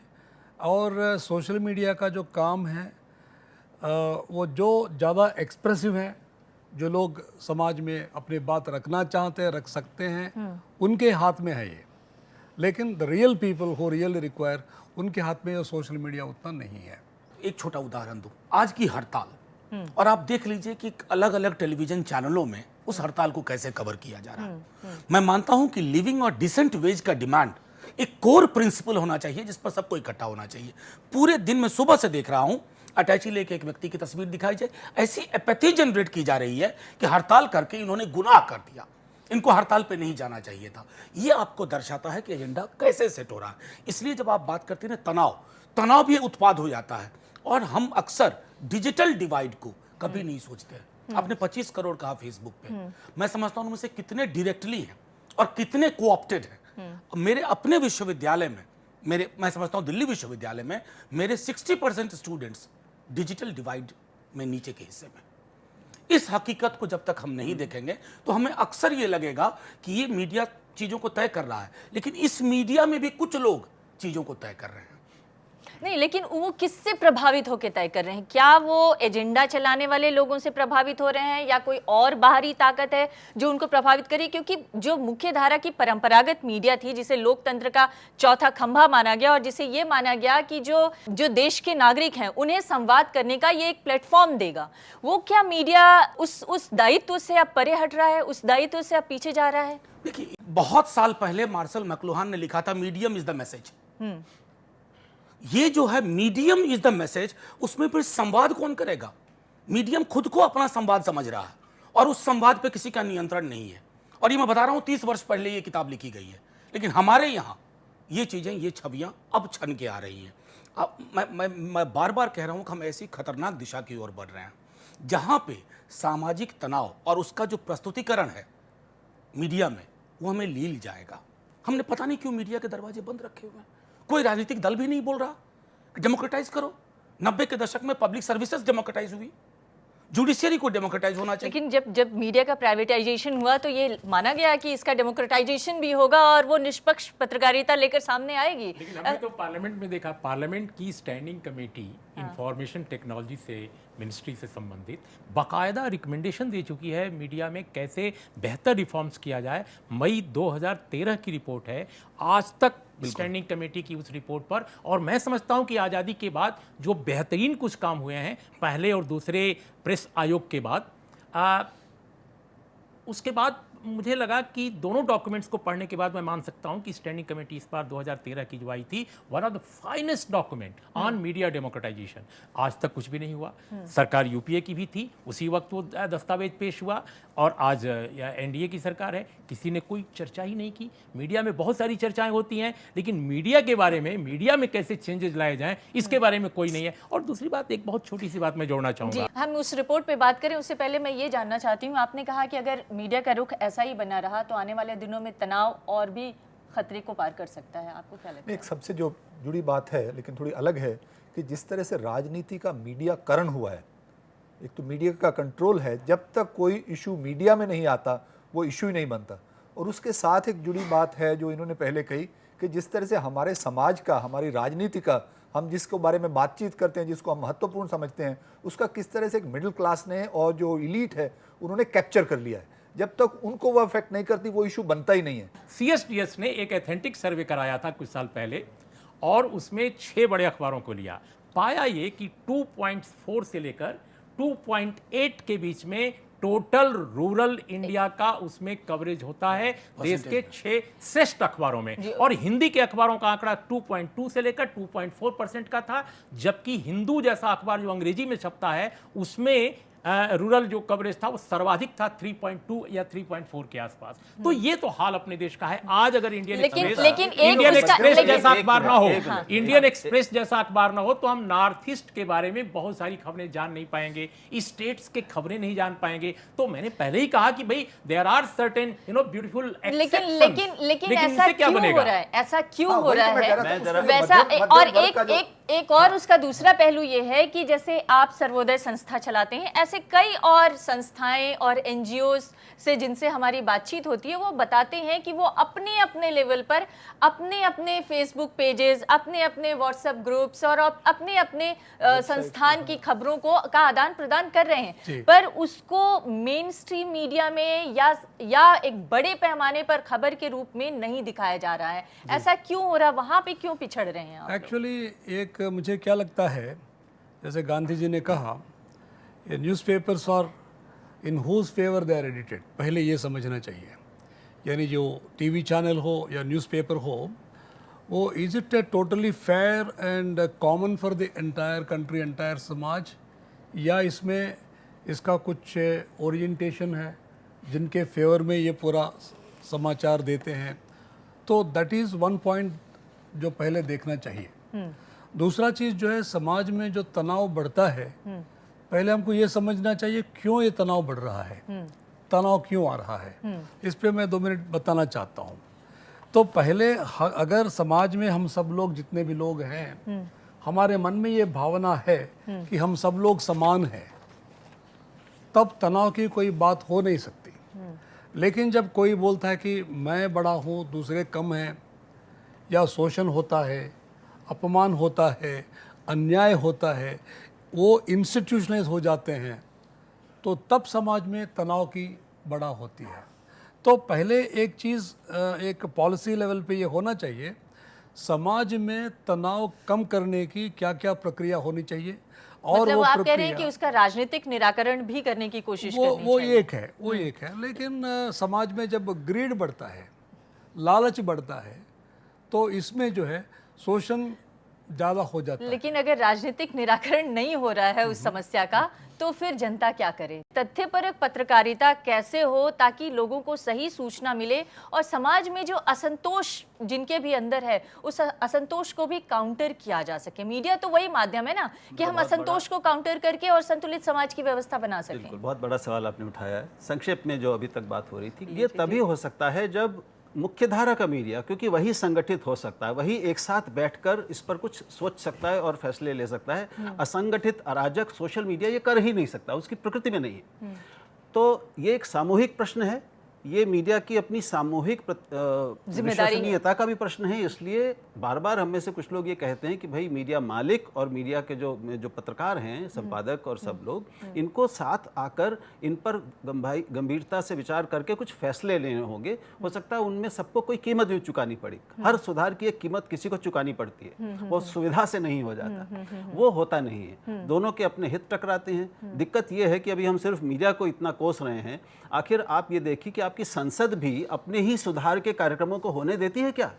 S6: और सोशल मीडिया का जो काम है वो जो ज़्यादा एक्सप्रेसिव है, जो लोग समाज में अपनी बात रखना चाहते हैं, रख सकते हैं, उनके हाथ में है ये। लेकिन the real people who really require, उनके हाथ में ये सोशल मीडिया उतना नहीं है।
S3: एक छोटा उदाहरण दूं, आज की हड़ताल, और आप देख लीजिए कि अलग अलग टेलीविजन चैनलों में उस हड़ताल को कैसे कवर किया जा रहा है। मैं मानता हूं कि लिविंग और डिसेंट वेज का डिमांड एक कोर प्रिंसिपल होना चाहिए जिस पर सबको इकट्ठा होना चाहिए। पूरे दिन में सुबह से देख रहा हूं अटैची लेके एक व्यक्ति की तस्वीर दिखाई जाए, ऐसी एपैथी जनरेट की जा रही है कि हड़ताल करके इन्होंने गुनाह कर दिया, इनको हड़ताल पे नहीं जाना चाहिए था। ये आपको दर्शाता है कि एजेंडा कैसे सेट हो रहा है। इसलिए जब आप बात करते हैं ना तनाव भी उत्पाद हो जाता है, और हम अक्सर डिजिटल डिवाइड को कभी नहीं सोचते हैं। आपने 25 करोड़ कहा फेसबुक पे, मैं समझता हूं उनमें से कितने डायरेक्टली हैं और कितने कोऑप्टेड हैं। मेरे अपने विश्वविद्यालय में, मैं समझता हूं दिल्ली विश्वविद्यालय में मेरे 60% स्टूडेंट्स डिजिटल डिवाइड में नीचे के हिस्से में। इस हकीकत को जब तक हम नहीं देखेंगे तो हमें अक्सर ये लगेगा कि ये मीडिया चीजों को तय कर रहा है, लेकिन इस मीडिया में भी कुछ लोग चीजों को तय कर रहे हैं।
S1: नहीं, लेकिन वो किससे प्रभावित होकर तय कर रहे हैं? क्या वो एजेंडा चलाने वाले लोगों से प्रभावित हो रहे हैं या कोई और बाहरी ताकत है जो उनको प्रभावित करे? क्योंकि जो मुख्य धारा की परंपरागत मीडिया थी, जिसे लोकतंत्र का चौथा खंभा माना गया और जिसे ये माना गया कि जो देश के नागरिक हैं उन्हें संवाद करने का ये एक प्लेटफॉर्म देगा, वो क्या मीडिया उस दायित्व से अब परे हट रहा है, उस दायित्व से अब पीछे जा रहा है?
S3: देखिए, बहुत साल पहले मार्शल मैक्लुहान ने लिखा था मीडियम इज द मैसेज। ये जो है मीडियम इज द मैसेज, उसमें फिर संवाद कौन करेगा? मीडियम खुद को अपना संवाद समझ रहा है और उस संवाद पे किसी का नियंत्रण नहीं है। और ये मैं बता रहा हूँ 30 वर्ष पहले ये किताब लिखी गई है, लेकिन हमारे यहाँ ये चीज़ें, ये छवियाँ अब छन के आ रही हैं। अब मैं बार बार कह रहा हूँ कि हम ऐसी खतरनाक दिशा की ओर बढ़ रहे हैं जहाँ पे सामाजिक तनाव और उसका जो प्रस्तुतिकरण है मीडिया में, वो हमें लील जाएगा। हमने पता नहीं क्यों मीडिया के दरवाजे बंद रखे हुए हैं। कोई राजनीतिक दल भी नहीं बोल रहा डेमोक्रेटाइज करो। 90 के दशक में पब्लिक सर्विसेज डेमोक्रेटाइज हुई, जुडिशियरी को डेमोक्रेटाइज होना चाहिए।
S1: लेकिन जब मीडिया का प्राइवेटाइजेशन हुआ तो ये माना गया कि इसका डेमोक्रेटाइजेशन भी होगा और वो निष्पक्ष पत्रकारिता लेकर सामने आएगी।
S5: लेकिन हमने तो पार्लियामेंट में देखा, पार्लियामेंट की स्टैंडिंग कमेटी इंफॉर्मेशन टेक्नोलॉजी से, मिनिस्ट्री से संबंधित बाकायदा रिकमेंडेशन दे चुकी है मीडिया में कैसे बेहतर रिफॉर्म्स किया जाए। मई 2013 की रिपोर्ट है, आज तक स्टैंडिंग कमेटी की उस रिपोर्ट पर। और मैं समझता हूं कि आज़ादी के बाद जो बेहतरीन कुछ काम हुए हैं पहले और दूसरे प्रेस आयोग के बाद, उसके बाद मुझे लगा कि दोनों डॉक्यूमेंट्स को पढ़ने के बाद मैं मान सकता हूं कि स्टैंडिंग कमेटी इस बार 2013 की जो आई थी, one of the finest document on media democratisation. आज तक कुछ भी नहीं हुआ। सरकार यूपीए की भी थी, उसी वक्त वो दस्तावेज पेश हुआ, और आज एनडीए की सरकार है, किसी ने कोई चर्चा ही नहीं की। मीडिया में बहुत सारी चर्चाएं होती हैं, लेकिन मीडिया के बारे में, मीडिया में कैसे चेंजेस लाए जाएं, इसके बारे में कोई नहीं है। और दूसरी बात, एक बहुत छोटी सी बात मैं जोड़ना चाहूँगा।
S1: जी, हम उस रिपोर्ट पे बात करें उससे पहले मैं ये जानना चाहती हूँ, आपने कहा कि अगर मीडिया का रुख ऐसा ही बना रहा तो आने वाले दिनों में तनाव और भी खतरे को पार कर सकता है। आपको क्या लगता है?
S2: एक सबसे जो जुड़ी बात है लेकिन थोड़ी अलग है कि जिस तरह से राजनीति का मीडियाकरण हुआ है, एक तो मीडिया का कंट्रोल है, जब तक कोई इशू मीडिया में नहीं आता वो इशू ही नहीं बनता। और उसके साथ एक जुड़ी बात है जो इन्होंने पहले कही कि जिस तरह से हमारे समाज का, हमारी राजनीति का, हम जिसके बारे में बातचीत करते हैं, जिसको हम महत्वपूर्ण समझते हैं, उसका किस तरह से एक मिडिल क्लास ने और जो इलीट है उन्होंने कैप्चर कर लिया है। जब तक उनको वो अफेक्ट नहीं करती वो इशू बनता ही नहीं है।
S5: CSDS ने एक एथेंटिक सर्वे कराया था कुछ साल पहले, और उसमें 6 बड़े अखबारों को लिया। पाया ये कि 2.4 से लेकर 2.8 के बीच में टोटल रूरल इंडिया का उसमें कवरेज होता है देश के 6 श्रेष्ठ अखबारों में। और हिंदी के अखबारों का आंकड़ा 2.2 से लेकर 2.4% का था, जबकि हिंदू जैसा अखबार जो अंग्रेजी में छपता है उसमें रूरल जो कवरेज था वो सर्वाधिक था 3.2 या 3.4 के आसपास। तो ये तो हाल अपने देश का है। आज अगर इंडियन एक्सप्रेस जैसा अखबार ना हो, इंडियन एक्सप्रेस जैसा अखबार ना हो, तो हम नॉर्थ ईस्ट के बारे में बहुत सारी खबरें जान नहीं पाएंगे, स्टेट्स के खबरें नहीं जान पाएंगे। तो मैंने पहले ही कहा कि भाई देयर आर सर्टेन ब्यूटीफुल
S1: लेकिन ऐसा क्यों हो रहा है? ऐसा क्यों हो रहा है वैसा? और एक और उसका दूसरा पहलू ये है कि जैसे आप सर्वोदय संस्था चलाते हैं, ऐसे कई और संस्थाएं और एनजीओ से जिनसे हमारी बातचीत होती है, वो बताते हैं कि वो अपने अपने लेवल पर अपने अपने फेसबुक पेजेस, अपने अपने व्हाट्सएप ग्रुप्स और अपने अपने संस्थान की खबरों को का आदान प्रदान कर रहे हैं, पर उसको मेन स्ट्रीम मीडिया में या एक बड़े पैमाने पर खबर के रूप में नहीं दिखाया जा रहा है। ऐसा क्यों हो रहा है? वहां पे क्यों पिछड़ रहे हैं?
S6: एक्चुअली एक मुझे क्या लगता है, जैसे गांधी जी ने कहा, ये न्यूज़पेपर्स और in whose favour they are edited, पहले ये समझना चाहिए। यानी जो टीवी चैनल हो या न्यूज़पेपर हो, वो is it totally fair and common for the entire country, entire समाज, या इसमें इसका कुछ ओरिएंटेशन है जिनके फेवर में ये पूरा समाचार देते हैं? तो दैट इज़ वन पॉइंट जो पहले देखना चाहिए। दूसरा चीज़ जो है, समाज में जो तनाव बढ़ता है, पहले हमको ये समझना चाहिए क्यों ये तनाव बढ़ रहा है, तनाव क्यों आ रहा है। इस पे मैं 2 मिनट बताना चाहता हूँ। तो पहले अगर समाज में हम सब लोग, जितने भी लोग हैं, हमारे मन में ये भावना है कि हम सब लोग समान हैं, तब तनाव की कोई बात हो नहीं सकती। लेकिन जब कोई बोलता है कि मैं बड़ा हूँ, दूसरे कम हैं, या शोषण होता है, अपमान होता है, अन्याय होता है, वो इंस्टीट्यूशनलाइज हो जाते हैं, तो तब समाज में तनाव की बड़ा होती है। तो पहले एक चीज़, एक पॉलिसी लेवल पे ये होना चाहिए, समाज में तनाव कम करने की क्या क्या प्रक्रिया होनी चाहिए। और
S1: मतलब
S6: वो
S1: आप कह रहे हैं कि उसका राजनीतिक निराकरण भी करने की कोशिश करनी
S6: वो
S1: चाहिए।
S6: एक है। लेकिन समाज में जब ग्रीड बढ़ता है, लालच बढ़ता है, तो इसमें जो है शोषण ज़्यादा हो जाता है।
S1: लेकिन अगर राजनीतिक निराकरण नहीं हो रहा है उस समस्या का, तो फिर जनता क्या करे? तथ्यपरक पत्रकारिता कैसे हो ताकि लोगों को सही सूचना मिले और समाज में जो असंतोष जिनके भी अंदर है उस असंतोष को भी काउंटर किया जा सके? मीडिया तो वही माध्यम है ना कि हम असंतोष को काउंटर करके और संतुलित समाज की व्यवस्था बना सकें।
S4: बिल्कुल, बहुत बड़ा सवाल आपने उठाया है। संक्षेप में जो अभी तक बात हो रही थी, ये तभी हो सकता है जब मुख्यधारा का मीडिया, क्योंकि वही संगठित हो सकता है, वही एक साथ बैठकर इस पर कुछ सोच सकता है और फैसले ले सकता है। असंगठित, अराजक सोशल मीडिया ये कर ही नहीं सकता, उसकी प्रकृति में नहीं है। तो ये एक सामूहिक प्रश्न है, ये मीडिया की अपनी सामूहिक विश्वसनीयता का भी प्रश्न है। इसलिए बार बार हम में से कुछ लोग ये कहते हैं कि भाई मीडिया मालिक और मीडिया के जो पत्रकार हैं, संपादक और सब लोग, इनको साथ आकर इन पर गंभीरता से विचार करके कुछ फैसले लेने होंगे। हो सकता है उनमें सबको कोई कीमत भी चुकानी पड़ी। हर सुधार की एक कीमत किसी को चुकानी पड़ती है, वो सुविधा से नहीं हो जाता, वो होता नहीं है। दोनों के अपने हित टकराते हैं। दिक्कत ये है कि अभी हम सिर्फ मीडिया को इतना कोस रहे हैं, आखिर आप ये देखिए कि आपकी संसद भी अपने ही सुधार के कार्यक्रमों को होने देती है क्या?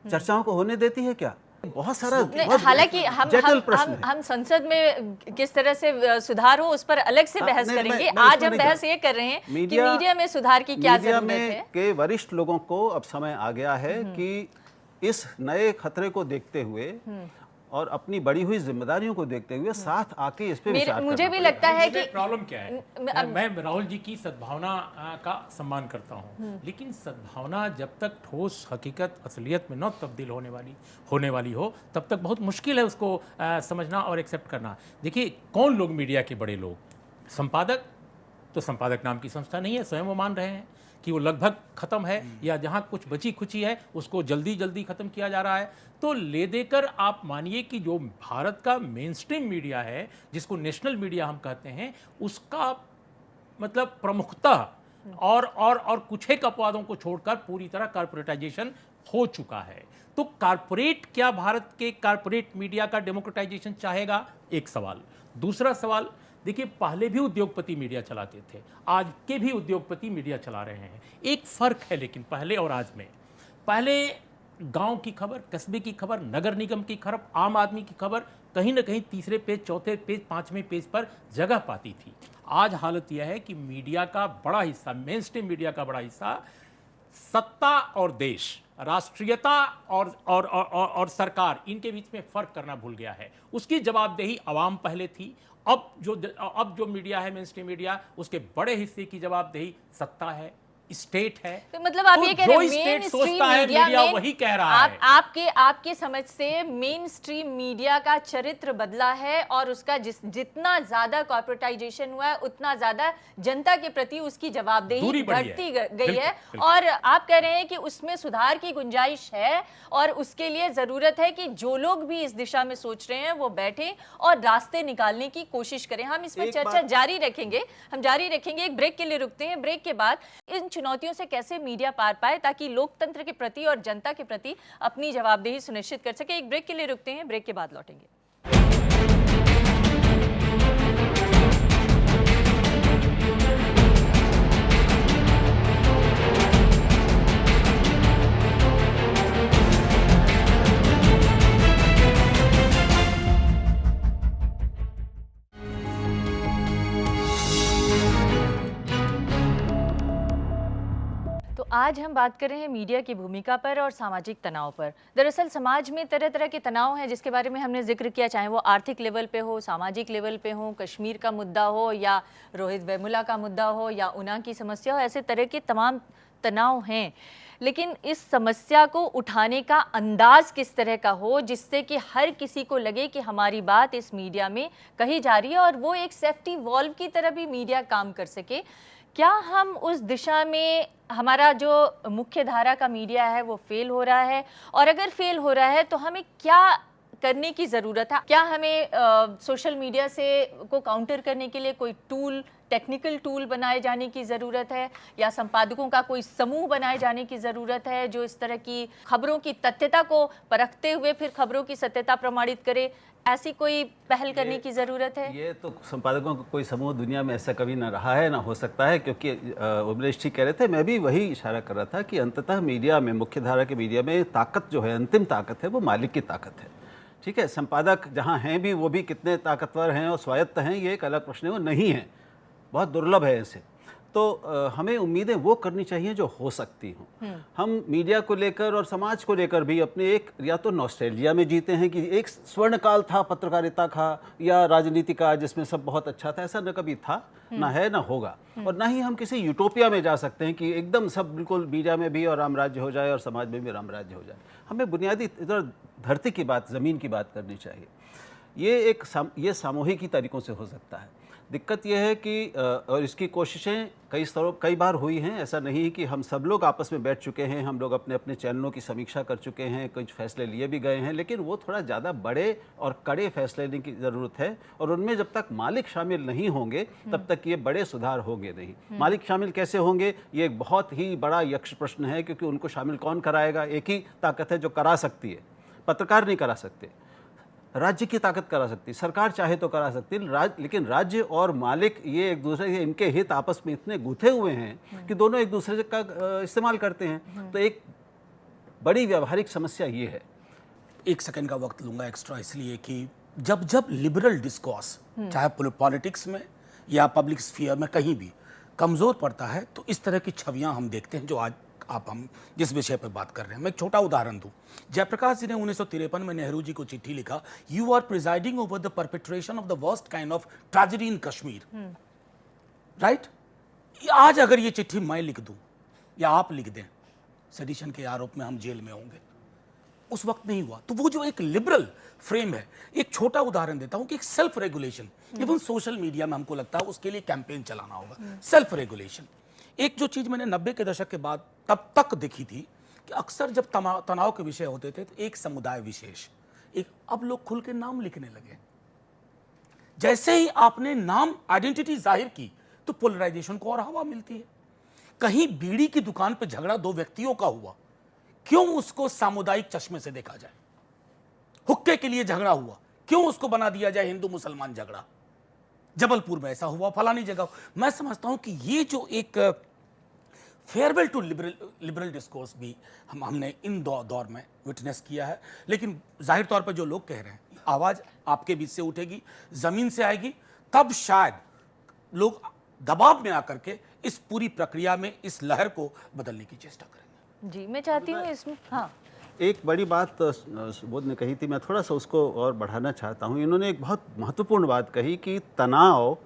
S4: चर्चाओं को होने देती है क्या? बहुत सारा
S1: हालांकि
S4: जटिल प्रश्न है।
S1: हम संसद में किस तरह से सुधार हो उस पर अलग से बहस करेंगे। आज हम बहस ये कर रहे हैं कि मीडिया में सुधार की क्या जरूरत है।
S4: के वरिष्ठ लोगों को अब समय आ गया है कि इस नए खतरे को देखते हुए और अपनी बड़ी हुई जिम्मेदारियों को देखते हुए साथ आके इस पे विचार
S1: मुझे भी लगता है कि
S5: प्रॉब्लम क्या है, मैं राहुल जी की सद्भावना का सम्मान करता हूं, लेकिन सद्भावना जब तक ठोस हकीकत असलियत में न तब्दील होने वाली हो तब तक बहुत मुश्किल है उसको समझना और एक्सेप्ट करना। देखिए, कौन लोग मीडिया के बड़े लोग? संपादक, तो संपादक नाम की संस्था नहीं है, स्वयं वो मान रहे हैं कि वो लगभग खत्म है या जहां कुछ बची खुची है उसको जल्दी जल्दी खत्म किया जा रहा है। तो ले देकर आप मानिए कि जो भारत का मेन स्ट्रीम मीडिया है, जिसको नेशनल मीडिया हम कहते हैं, उसका मतलब प्रमुखता और कुछ एक अपवादों को छोड़कर पूरी तरह कॉर्पोरेटाइजेशन हो चुका है। तो कॉर्पोरेट, क्या भारत के कॉर्पोरेट मीडिया का डेमोक्रेटाइजेशन चाहेगा? एक सवाल। दूसरा सवाल, देखिए, पहले भी उद्योगपति मीडिया चलाते थे, आज के भी उद्योगपति मीडिया चला रहे हैं। एक फर्क है लेकिन पहले और आज में। पहले गांव की खबर, कस्बे की खबर, नगर निगम की खबर, आम आदमी की खबर कहीं ना कहीं तीसरे पेज, चौथे पेज, पांचवें पेज पर जगह पाती थी। आज हालत यह है कि मीडिया का बड़ा हिस्सा, मेन स्ट्रीम मीडिया का बड़ा हिस्सा, सत्ता और देश, राष्ट्रीयता और सरकार, इनके बीच में फर्क करना भूल गया है। उसकी जवाबदेही आवाम पहले थी, अब जो मीडिया है, मेन स्ट्रीम मीडिया, उसके बड़े हिस्से की जवाबदेही सत्ता है, स्टेट है।
S1: तो मतलब आप ये कह रहे हैं
S5: main
S1: main
S5: stream
S1: stream
S5: media वही कह रहा है।
S1: आपके समझ से मेन स्ट्रीम मीडिया का चरित्र बदला है और उसका जितना ज्यादा कॉर्पोरेटाइजेशन हुआ है उतना ज्यादा जनता के प्रति उसकी जवाबदेही बढ़ती गई है। और आप कह रहे हैं कि उसमें सुधार की गुंजाइश है और उसके लिए जरूरत है कि जो लोग भी इस दिशा में सोच रहे हैं वो बैठे और रास्ते निकालने की कोशिश करें। हम इस पर चर्चा जारी रखेंगे, एक ब्रेक के लिए रुकते हैं। ब्रेक के बाद इन चुनौतियों से कैसे मीडिया पार पाए ताकि लोकतंत्र के प्रति और जनता के प्रति अपनी जवाबदेही सुनिश्चित कर सके। एक ब्रेक के लिए रुकते हैं, ब्रेक के बाद लौटेंगे। आज हम बात कर रहे हैं मीडिया की भूमिका पर और सामाजिक तनाव पर। दरअसल समाज में तरह तरह के तनाव हैं जिसके बारे में हमने जिक्र किया, चाहे वो आर्थिक लेवल पे हो, सामाजिक लेवल पे हो, कश्मीर का मुद्दा हो या रोहित वेमुला का मुद्दा हो या ऊना की समस्या हो, ऐसे तरह के तमाम तनाव हैं। लेकिन इस समस्या को उठाने का अंदाज किस तरह का हो जिससे कि हर किसी को लगे कि हमारी बात इस मीडिया में कही जा रही है और वो एक सेफ्टी वॉल्व की तरह भी मीडिया काम कर सके। क्या हम उस दिशा में, हमारा जो मुख्य धारा का मीडिया है वो फेल हो रहा है? और अगर फेल हो रहा है तो हमें क्या करने की ज़रूरत है? क्या हमें सोशल मीडिया को काउंटर करने के लिए कोई टूल, टेक्निकल टूल बनाए जाने की ज़रूरत है या संपादकों का कोई समूह बनाए जाने की ज़रूरत है जो इस तरह की खबरों की तथ्यता को परखते हुए फिर खबरों की सत्यता प्रमाणित करे? ऐसी कोई पहल करने की ज़रूरत है?
S4: ये तो संपादकों का कोई समूह दुनिया में ऐसा कभी ना रहा है, ना हो सकता है, क्योंकि उमरेश जी कह रहे थे, मैं भी वही इशारा कर रहा था कि अंततः मीडिया में, मुख्य धारा के मीडिया में ताकत जो है, अंतिम ताकत है, वो मालिक की ताकत है। ठीक है, संपादक जहाँ हैं भी वो भी कितने ताकतवर हैं और स्वायत्त हैं, ये एक अलग प्रश्न है, वो नहीं है, बहुत दुर्लभ है ऐसे। तो हमें उम्मीदें वो करनी चाहिए जो हो सकती हों। हम मीडिया को लेकर और समाज को लेकर भी अपने एक या तो नॉस्टैल्जिया में जीते हैं कि एक स्वर्ण काल था पत्रकारिता का या राजनीति का जिसमें सब बहुत अच्छा था, ऐसा न कभी था, ना है, ना होगा। और ना ही हम किसी यूटोपिया में जा सकते हैं कि एकदम सब बिल्कुल मीडिया में भी और रामराज्य हो जाए और समाज में भी रामराज्य हो जाए। हमें बुनियादी इधर धरती की बात, ज़मीन की बात करनी चाहिए। ये सामूहिक तरीक़ों से हो सकता है। दिक्कत यह है कि और इसकी कोशिशें कई बार हुई हैं। ऐसा नहीं है कि हम सब लोग आपस में बैठ चुके हैं, हम लोग अपने अपने चैनलों की समीक्षा कर चुके हैं, कुछ फैसले लिए भी गए हैं, लेकिन वो थोड़ा ज़्यादा बड़े और कड़े फैसले लेने की ज़रूरत है। और उनमें जब तक मालिक शामिल नहीं होंगे तब तक ये बड़े सुधार होंगे नहीं। मालिक शामिल कैसे होंगे, ये एक बहुत ही बड़ा यक्ष प्रश्न है, क्योंकि उनको शामिल कौन कराएगा? एक ही ताकत है जो करा सकती है, पत्रकार नहीं करा सकते। राज्य की ताकत करा सकती, सरकार चाहे तो करा सकती, लेकिन राज्य और मालिक ये एक दूसरे के, इनके हित आपस में इतने गुथे हुए हैं कि दोनों एक दूसरे का इस्तेमाल करते हैं। तो एक बड़ी व्यावहारिक समस्या ये है।
S3: 1 सेकंड का वक्त लूंगा एक्स्ट्रा, इसलिए कि जब लिबरल डिस्कोर्स चाहे पॉलिटिक्स में या पब्लिक स्फीयर में कहीं भी कमज़ोर पड़ता है, तो इस तरह की छवियां हम देखते हैं जो आज हम जिस विषय पर बात कर रहे हैं। मैं एक छोटा उदाहरण दूं। जयप्रकाश जी ने 1953 में नेहरू जी को चिट्ठी लिखा, you are presiding over the perpetration of the worst kind of tragedy in Kashmir, right? आज अगर ये चिट्ठी मैं लिख दूं या आप लिख दें, सेडिशन के आरोप में हम जेल में होंगे। उस वक्त नहीं हुआ। तो वो जो एक लिबरल फ्रेम है, एक छोटा उदाहरण देता हूं कि एक self regulation, even social media में हमको लगता है उसके लिए कैंपेन चलाना होगा, सेल्फ रेगुलेशन। एक जो चीज मैंने 90 के दशक के बाद तब तक देखी थी कि अक्सर जब तनाव के विषय होते थे तो एक समुदाय विशेष, अब लोग खुल के नाम लिखने लगे। जैसे ही आपने नाम आइडेंटिटी जाहिर की तो पोलराइजेशन को और हवा मिलती है। कहीं बीड़ी की दुकान पे झगड़ा 2 व्यक्तियों का हुआ, क्यों उसको सामुदायिक चश्मे से देखा जाए? हुक्के के लिए झगड़ा हुआ, क्यों उसको बना दिया जाए हिंदू मुसलमान झगड़ा? जबलपुर में ऐसा हुआ, फलानी जगह। मैं समझता हूं कि ये जो एक फेयरवेल टू लिबरल डिस्कोर्स भी हमने इन दौर में विटनेस किया है। लेकिन जाहिर तौर पर जो लोग कह रहे हैं, आवाज़ आपके बीच से उठेगी, ज़मीन से आएगी, तब शायद लोग दबाव में आकर के इस पूरी प्रक्रिया में इस लहर को बदलने की चेष्टा करेंगे।
S1: जी, मैं चाहती हूँ इसमें, हाँ,
S4: एक बड़ी बात सुबोध ने कही थी, मैं थोड़ा सा उसको और बढ़ाना चाहता हूँ। इन्होंने एक बहुत महत्वपूर्ण बात कही कि तनाव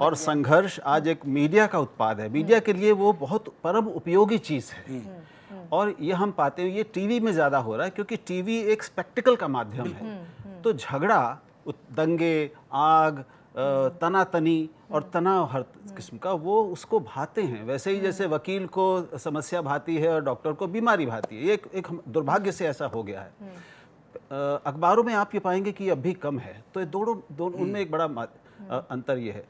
S4: और संघर्ष आज एक मीडिया का उत्पाद है। मीडिया के लिए वो बहुत परम उपयोगी चीज़ है। और ये हम पाते हैं, ये टीवी में ज़्यादा हो रहा है, क्योंकि टीवी एक स्पेक्टिकल का माध्यम है। तो झगड़ा, दंगे, आग, तनातनी और तनाव हर किस्म का, वो उसको भाते हैं। वैसे ही जैसे वकील को समस्या भाती है और डॉक्टर को बीमारी भाती है। ये एक दुर्भाग्य से ऐसा हो गया है। अखबारों में आप ये पाएंगे कि अब भी कम है। तो ये दोनों उनमें एक बड़ा अंतर ये है।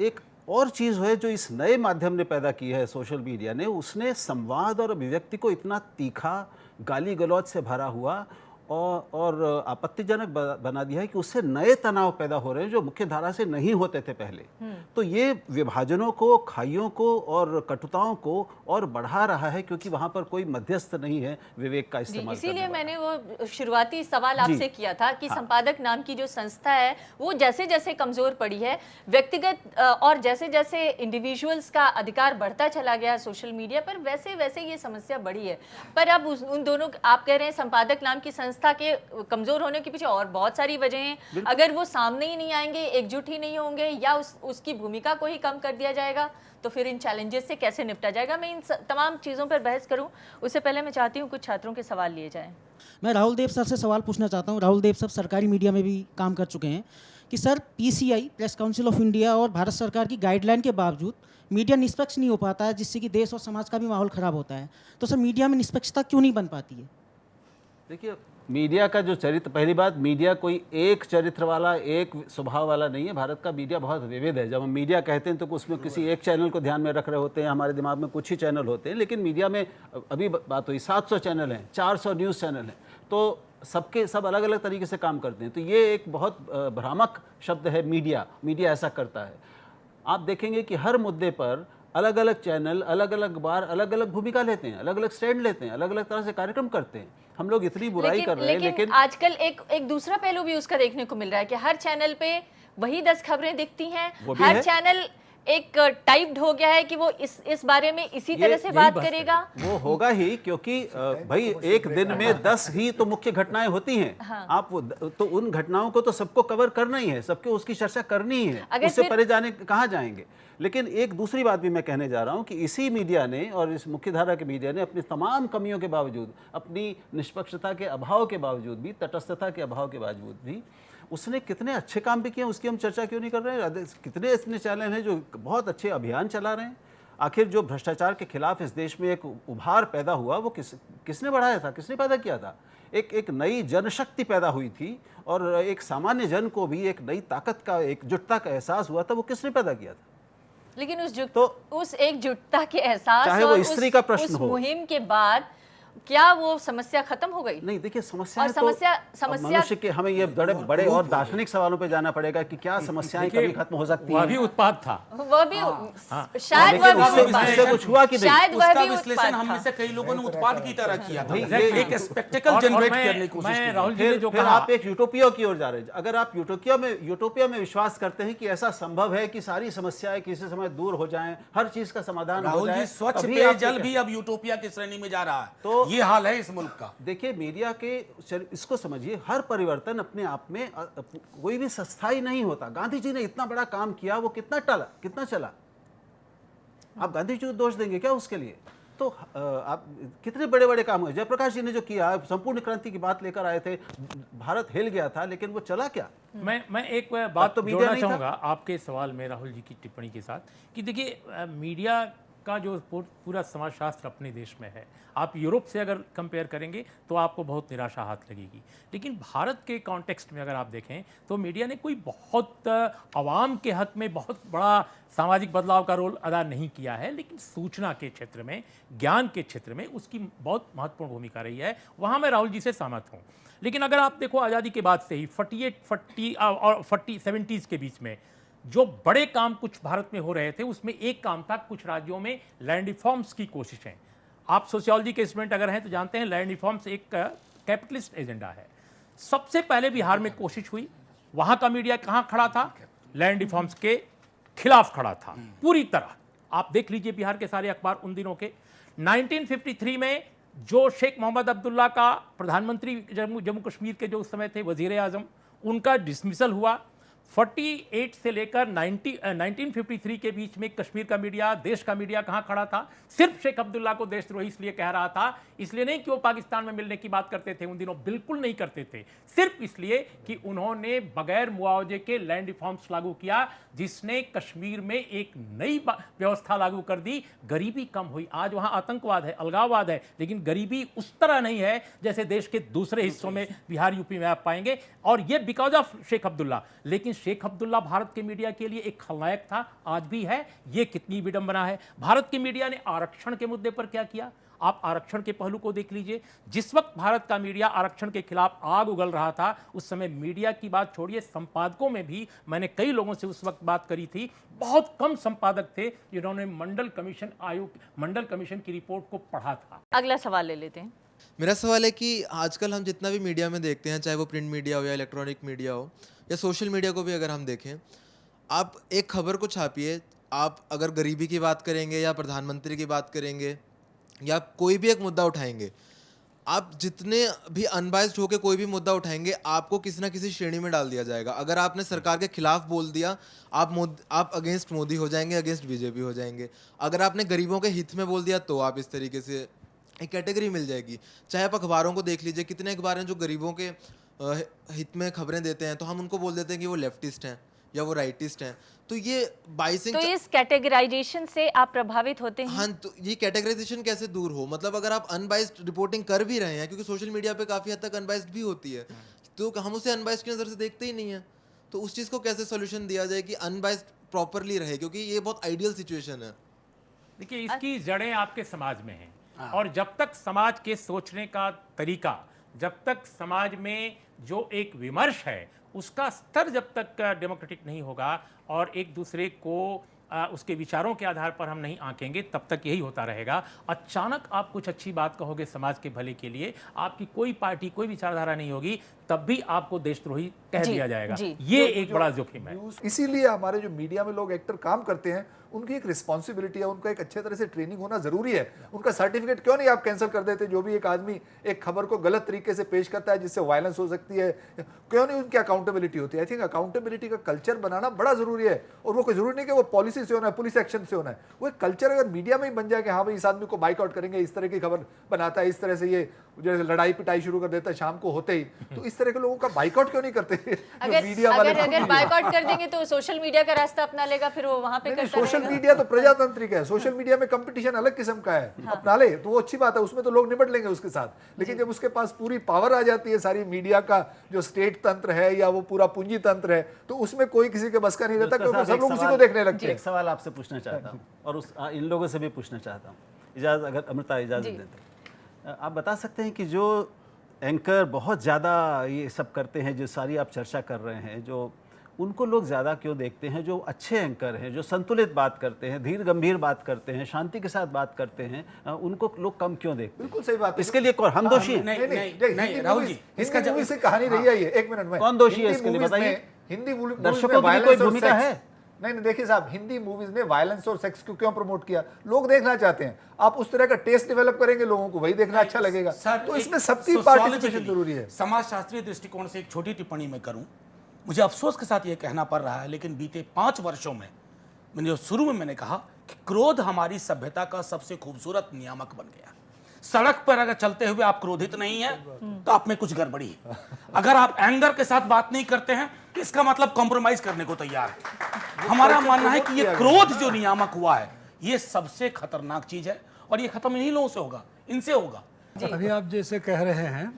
S4: एक और चीज़ है जो इस नए माध्यम ने पैदा की है, सोशल मीडिया ने, उसने संवाद और अभिव्यक्ति को इतना तीखा, गाली गलौज से भरा हुआ और आपत्तिजनक बना दिया है कि उससे नए तनाव पैदा हो रहे हैं जो मुख्य धारा से नहीं होते थे पहले। तो ये विभाजनों को, खाइयों को और कटुताओं को और बढ़ा रहा है, क्योंकि वहां पर कोई मध्यस्थ नहीं है विवेक का इस्तेमाल।
S1: इसीलिए मैंने वो शुरुआती सवाल आपसे किया था कि संपादक नाम की जो संस्था है वो जैसे जैसे कमजोर पड़ी है, व्यक्तिगत और जैसे जैसे इंडिविजुअल्स का अधिकार बढ़ता चला गया सोशल मीडिया पर, वैसे वैसे ये समस्या बढ़ी है। पर अब उन दोनों, आप कह रहे हैं संपादक नाम की संस्था के कमजोर होने के पीछे और बहुत सारी वजहें। अगर वो सामने ही नहीं आएंगे, एकजुट ही नहीं होंगे, या उसकी भूमिका को ही कम कर दिया जाएगा, तो फिर इन चैलेंजेस से कैसे निपटा जाएगा? मैं इन तमाम चीज़ों पर बहस करूं, उससे पहले मैं चाहती हूं कुछ छात्रों के सवाल लिए जाएं।
S7: मैं राहुल देव सर से सवाल पूछना चाहता हूं। राहुल देव सर सरकारी मीडिया में भी काम कर चुके हैं कि sir, PCI, press council of India और भारत सरकार की गाइडलाइन के बावजूद मीडिया निष्पक्ष नहीं हो पाता है, जिससे कि देश और समाज का भी माहौल खराब होता है। तो सर, मीडिया में निष्पक्षता क्यों नहीं बन पाती है?
S4: देखिए, मीडिया का जो चरित्र, पहली बात, मीडिया कोई एक चरित्र वाला, एक स्वभाव वाला नहीं है। भारत का मीडिया बहुत विविध है। जब हम मीडिया कहते हैं तो उसमें किसी एक चैनल को ध्यान में रख रहे होते हैं, हमारे दिमाग में कुछ ही चैनल होते हैं। लेकिन मीडिया में अभी बात हुई 700 चैनल हैं, 400 न्यूज़ चैनल हैं, तो सबके सब अलग अलग तरीके से काम करते हैं। तो ये एक बहुत भ्रामक शब्द है मीडिया। मीडिया ऐसा करता है। आप देखेंगे कि हर मुद्दे पर अलग अलग चैनल, अलग अलग बार अलग अलग भूमिका लेते हैं, अलग अलग स्टैंड लेते हैं, अलग अलग तरह से कार्यक्रम करते हैं। हम लोग इतनी बुराई कर रहे हैं, लेकिन
S1: आजकल एक दूसरा पहलू भी उसका देखने को मिल रहा है कि हर चैनल पे वही 10 खबरें दिखती हैं,
S4: वो भी
S1: हर
S4: है।
S1: चैनल एक टाइप्ड हो गया है कि वो इस बारे में इसी तरह से बात करेगा।
S4: वो होगा ही, क्योंकि भाई एक दिन में 10 ही तो मुख्य घटनाएं होती हैं। आप तो उन घटनाओं को तो सबको कवर करना ही है, सबको उसकी चर्चा करनी ही है, उससे परे जाने कहाँ जाएंगे। लेकिन एक दूसरी बात भी मैं कहने जा रहा हूं कि इसी मीडिया ने और इस मुख्यधारा के मीडिया ने अपनी तमाम कमियों के बावजूद, अपनी निष्पक्षता के अभाव के बावजूद भी, तटस्थता के अभाव के बावजूद भी, उसने कितने अच्छे काम भी किए, उसकी हम चर्चा क्यों नहीं कर रहे हैं। कितने ऐसे चैनल हैं जो बहुत अच्छे अभियान चला रहे हैं। आखिर जो भ्रष्टाचार के खिलाफ इस देश में एक उभार पैदा हुआ, वो किसने बढ़ाया था, किसने पैदा किया था? एक नई जनशक्ति पैदा हुई थी और एक सामान्य जन को भी एक नई ताकत का, एकजुटता का एहसास हुआ था। वो किसने पैदा किया था?
S1: लेकिन उस एकजुटता के एहसास
S4: चाहे वो
S1: और
S4: स्त्री का प्रश्न
S1: उस
S4: हो,
S1: मुहिम के बाद क्या वो समस्या खत्म हो गई?
S4: नहीं, देखिए समस्या
S1: और समस्या
S4: मनुष्य के, हमें ये बड़े बड़े और दार्शनिक सवालों पे जाना पड़ेगा कि क्या समस्याएं कभी खत्म हो सकती
S5: वह
S4: हैं।
S5: भी उत्पाद था।
S1: वह भी शायद
S4: लेकिन
S1: वह भी
S4: उससे कुछ हुआ कि नहीं?
S1: शायद वह
S3: उसका
S1: भी
S3: विश्लेषण
S1: उत्पाद
S3: हम में
S1: था।
S3: से कई लोगों ने उत्पाद की तरह किया था।
S4: भाई,
S3: एक स्पेक्टेकल जनरेट करने की कोशिश की।
S5: राहुल जी ने जो
S4: फिर
S5: कहा,
S4: आप एक यूटोपिया की ओर जा रहे हैं। अगर आप यूटोपिया में विश्वास करते हैं कि ऐसा संभव है कि सारी समस्याएं किसी समय दूर हो जाएं, हर चीज का समाधान हो
S3: राहुल
S4: जाए,
S3: जी, स्वच्छ
S4: तभी
S3: पेयजल
S4: आप-
S3: भी अब यूटोपिया की श्रेणी में जा रहा है।
S4: तो
S3: ये हाल है इस मुल्क का।
S4: देखिए, मीडिया के इसको समझिए, हर परिवर्तन अपने आप में कोई भी स्थायी नहीं होता। गांधी जी ने इतना बड़ा काम किया, वो कितना चला? आप गांधी जी को दोष देंगे क्या उसके लिए? तो आप कितने बड़े बड़े काम हुए। जयप्रकाश जी ने जो किया, संपूर्ण क्रांति की बात लेकर आए थे, भारत हिल गया था, लेकिन वो चला क्या?
S5: मैं एक बात
S4: तो मीडिया
S5: जोड़ना
S4: नहीं था।
S5: चाहूँगा आपके सवाल में राहुल जी की टिप्पणी के साथ कि देखिए मीडिया का जो पूरा समाजशास्त्र अपने देश में है, आप यूरोप से अगर कंपेयर करेंगे तो आपको बहुत निराशा हाथ लगेगी। लेकिन भारत के कॉन्टेक्स्ट में अगर आप देखें तो मीडिया ने कोई बहुत आवाम के हक में बहुत बड़ा सामाजिक बदलाव का रोल अदा नहीं किया है, लेकिन सूचना के क्षेत्र में, ज्ञान के क्षेत्र में उसकी बहुत महत्वपूर्ण भूमिका रही है। वहाँ मैं राहुल जी से सहमत हूँ। लेकिन अगर आप देखो, आज़ादी के बाद से ही 70s के बीच में जो बड़े काम कुछ भारत में हो रहे थे, उसमें एक काम था कुछ राज्यों में लैंड रिफॉर्म्स की कोशिशें। आप सोशियोलॉजी के स्टूडेंट अगर हैं तो जानते हैं लैंड रिफॉर्म्स एक कैपिटलिस्ट एजेंडा है। सबसे पहले बिहार में कोशिश हुई, वहां का मीडिया कहां खड़ा था? लैंड रिफॉर्म्स के खिलाफ खड़ा था पूरी तरह। आप देख लीजिए बिहार के सारे अखबार उन दिनों के। 1953 में जो शेख मोहम्मद अब्दुल्ला का प्रधानमंत्री जम्मू कश्मीर के जो उस समय थे वजीर आजम, उनका डिसमिसल हुआ। 48 से लेकर 1953 के बीच में कश्मीर का मीडिया, देश का मीडिया कहां खड़ा था? सिर्फ शेख अब्दुल्ला को देशद्रोही इसलिए कह रहा था, इसलिए नहीं कि वो पाकिस्तान में मिलने की बात करते थे, उन दिनों बिल्कुल नहीं करते थे, सिर्फ इसलिए कि उन्होंने बगैर मुआवजे के लैंड रिफॉर्म्स लागू किया, जिसने कश्मीर में एक नई व्यवस्था लागू कर दी। गरीबी कम हुई। आज वहां आतंकवाद है, अलगाववाद है, लेकिन गरीबी उस तरह नहीं है जैसे देश के दूसरे हिस्सों में, बिहार यूपी में आप पाएंगे, और ये बिकॉज ऑफ शेख अब्दुल्ला। लेकिन शेख अब्दुल्ला भारत के मीडिया के लिए एक खलनायक था, आज भी है। ये कितनी विडंबना है। भारत के मीडिया ने आरक्षण के मुद्दे पर क्या किया? आप आरक्षण के पहलू को देख लीजिए। जिस वक्त भारत का मीडिया आरक्षण के खिलाफ आग उगल रहा था, उस समय मीडिया की बात छोड़िए, संपादकों में भी मैंने कई लोगों से उस वक्त बात करी थी, बहुत कम संपादक थे जिन्होंने मंडल कमीशन की रिपोर्ट को पढ़ा था।
S1: अगला सवाल ले लेते हैं।
S8: मेरा सवाल है कि आजकल हम जितना भी मीडिया में देखते हैं, चाहे वो प्रिंट मीडिया हो या इलेक्ट्रॉनिक मीडिया हो या सोशल मीडिया को भी अगर हम देखें, आप एक खबर को छापिए, आप अगर गरीबी की बात करेंगे या प्रधानमंत्री की बात करेंगे या कोई भी एक मुद्दा उठाएंगे, आप जितने भी अनबाइस्ड होकर कोई भी मुद्दा उठाएंगे, आपको किसी ना किसी श्रेणी में डाल दिया जाएगा। अगर आपने सरकार के खिलाफ बोल दिया, आप अगेंस्ट मोदी हो जाएंगे, अगेंस्ट बीजेपी हो जाएंगे। अगर आपने गरीबों के हित में बोल दिया तो आप इस तरीके से एक कैटेगरी मिल जाएगी। चाहे आप अखबारों को देख लीजिए, कितने अखबार हैं जो गरीबों के हित में खबरें देते हैं, तो हम उनको बोल देते हैं कि वो लेफ्टिस्ट हैं या वो राइटिस्ट हैं। तो ये बाइसिंग,
S1: तो इस कैटेगराइजेशन से आप प्रभावित होते हैं?
S8: हाँ, तो ये कैटेगराइजेशन कैसे दूर हो? मतलब अगर आप अनबाइस्ड रिपोर्टिंग कर भी रहे हैं, क्योंकि सोशल मीडिया पे काफ़ी हद तक अनबाइस्ड भी होती है, तो हम उसे अनबाइस्ड की नज़र से देखते ही नहीं है। तो उस चीज़ को कैसे सोल्यूशन दिया जाए कि अनबाइस्ड प्रॉपरली रहे, क्योंकि ये बहुत आइडियल सिचुएशन है।
S5: देखिए, इसकी जड़ें आपके समाज में हैं, और जब तक समाज के सोचने का तरीका, जब तक समाज में जो एक विमर्श है उसका स्तर जब तक डेमोक्रेटिक नहीं होगा और एक दूसरे को उसके विचारों के आधार पर हम नहीं आंकेंगे, तब तक यही होता रहेगा। अचानक आप कुछ अच्छी बात कहोगे समाज के भले के लिए, आपकी कोई पार्टी कोई विचारधारा नहीं होगी, तब भी आपको देशद्रोही कह दिया जाएगा। ये एक बड़ा जोखिम है।
S2: इसीलिए हमारे जो मीडिया में लोग एक्टर काम करते हैं, उनकी एक रिस्पॉन्सिबिलिटी है, उनका एक अच्छे तरह से ट्रेनिंग होना जरूरी है। उनका सर्टिफिकेट क्यों नहीं आप कैंसिल कर देते? जो भी एक आदमी एक खबर को गलत तरीके से पेश करता है जिससे वायलेंस हो सकती है, क्यों नहीं उनकी अकाउंटेबिलिटी होती है? आई थिंक अकाउंटेबिलिटी का कल्चर बनाना बड़ा जरूरी है। और वो कोई जरूरी नहीं कि वो पॉलिसी से होना है, पुलिस एक्शन से होना है। वो एक कल्चर अगर मीडिया में ही बन जाए कि हाँ भाई इस आदमी को बाइकआउट करेंगे, इस तरह की खबर बनाता है, इस तरह से ये जैसे लड़ाई पिटाई शुरू कर देता है शाम को होते ही, तो इस तरह के लोगों का बाइकआउट क्यों नहीं करते?
S1: अगर बाइकआउट कर देंगे तो सोशल मीडिया का रास्ता अपना लेगा, फिर वो वहां पे करता
S2: सोशल
S1: रहेगा।
S2: मीडिया तो प्रजातांत्रिक है, सोशल मीडिया में कंपटीशन अलग किस्म का है, अपना ले तो वो अच्छी बात है, उसमें तो लोग निपट लेंगे उसके साथ। लेकिन जब उसके पास पूरी पावर आ जाती है, सारी मीडिया का जो स्टेट तंत्र है या वो पूरा पूंजी तंत्र है, तो उसमें कोई किसी के बस का नहीं रहता, क्योंकि सब लोग उसी को देखने लगते हैं।
S4: एक सवाल आपसे पूछना चाहता हूँ और इन लोगों से भी पूछना चाहता हूँ, इजाज़त अगर अमृता इजाज़त देते, आप बता सकते हैं कि जो एंकर बहुत ज़्यादा ये सब करते हैं, जो सारी आप चर्चा कर रहे हैं, जो उनको लोग ज़्यादा क्यों देखते हैं? जो अच्छे एंकर हैं, जो संतुलित बात करते हैं, धीर गंभीर बात करते हैं, शांति के साथ बात करते हैं, उनको लोग कम क्यों देखते हैं?
S2: बिल्कुल सही बात है।
S4: इसके लिए कौन हम दोषी हैं?
S5: नहीं राहुल जी,
S2: इसका मूवी से कहानी रही है ये, एक मिनट में
S4: कौन दोषी है इसके लिए बताइए?
S2: हिंदी
S4: दर्शकों की कोई भूमिका है?
S2: नहीं देखिए साहब, हिंदी मूवीज ने वायलेंस और सेक्स को क्यों प्रमोट किया? लोग देखना चाहते हैं। आप उस तरह का टेस्ट डेवलप करेंगे, लोगों को वही देखना अच्छा लगेगा। तो इसमें सबकी पार्टिसिपेशन जरूरी है।
S3: समाज शास्त्रीय दृष्टिकोण से एक छोटी टिप्पणी मैं करूं, मुझे अफसोस के साथ ये कहना पड़ रहा है, लेकिन बीते 5 वर्षों में मैंने शुरू में मैंने कहा कि क्रोध हमारी सभ्यता का सबसे खूबसूरत नियामक बन गया। सड़क पर अगर चलते हुए आप क्रोधित नहीं है तो आप में कुछ गड़बड़ी है। अगर आप एंगर के साथ बात नहीं करते हैं तो इसका मतलब कॉम्प्रोमाइज करने को तैयार है। हमारा मानना है कि ये क्रोध जो नियामक हुआ है, ये सबसे खतरनाक चीज है और ये खत्म इन्हीं लोगों से होगा, इनसे होगा।
S6: अभी आप जैसे कह रहे हैं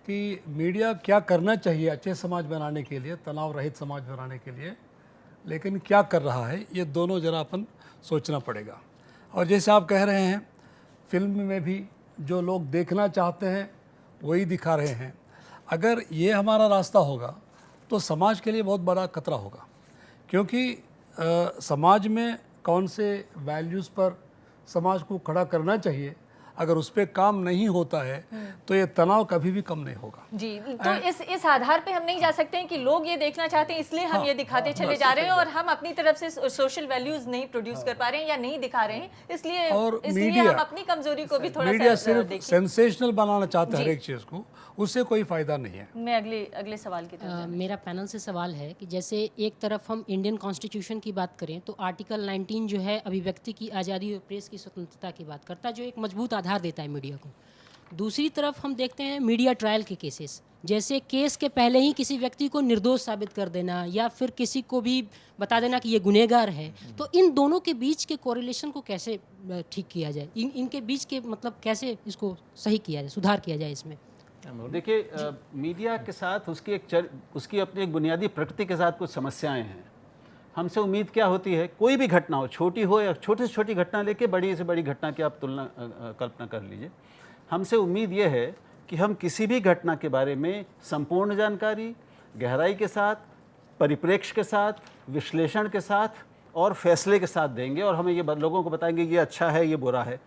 S6: कि मीडिया क्या करना चाहिए अच्छे समाज बनाने के लिए, तनाव रहित समाज बनाने के लिए, लेकिन क्या कर रहा है, ये दोनों जरा अपन सोचना पड़ेगा। और जैसे आप कह रहे हैं, फिल्म में भी जो लोग देखना चाहते हैं वही दिखा रहे हैं। अगर ये हमारा रास्ता होगा तो समाज के लिए बहुत बड़ा खतरा होगा, क्योंकि समाज में कौन से वैल्यूज़ पर समाज को खड़ा करना चाहिए, अगर उस पर काम नहीं होता है तो ये तनाव कभी भी कम नहीं होगा।
S1: जी, तो इस आधार पे हम नहीं जा सकते हैं कि लोग ये देखना चाहते हैं इसलिए हम ये दिखाते चले जा रहे हैं और हम अपनी तरफ से सोशल वैल्यूज नहीं प्रोड्यूस कर पा रहे हैं या नहीं दिखा रहे हैं, इसलिए हम अपनी कमजोरी को भी थोड़ा
S6: मीडिया
S1: सा
S6: सिर्फ सेंसेशनल बनाना चाहता है हर एक चीज़ को, उससे कोई फायदा नहीं है।
S1: मैं अगले सवाल की तरफ
S9: मेरा पैनल से सवाल है कि जैसे एक तरफ हम इंडियन कॉन्स्टिट्यूशन की बात करें तो आर्टिकल 19 जो है अभिव्यक्ति की आज़ादी और प्रेस की स्वतंत्रता की बात करता है, जो एक मजबूत आधार देता है मीडिया को। दूसरी तरफ हम देखते हैं मीडिया ट्रायल के केसेस, जैसे केस के पहले ही किसी व्यक्ति को निर्दोष साबित कर देना या फिर किसी को भी बता देना कि ये गुनहगार है। तो इन दोनों के बीच के कोरिलेशन को कैसे ठीक किया जाए, इनके बीच के मतलब कैसे इसको सही किया जाए, सुधार किया जाए इसमें?
S4: देखिए, मीडिया के साथ उसकी अपनी एक बुनियादी प्रकृति के साथ कुछ समस्याएं हैं। हमसे उम्मीद क्या होती है, कोई भी घटना हो, छोटी हो या छोटी से छोटी घटना लेके बड़ी से बड़ी घटना की आप कल्पना कर लीजिए, हमसे उम्मीद ये है कि हम किसी भी घटना के बारे में संपूर्ण जानकारी, गहराई के साथ, परिप्रेक्ष्य के साथ, विश्लेषण के साथ और फैसले के साथ देंगे और हमें ये लोगों को बताएंगे ये अच्छा है, ये बुरा है।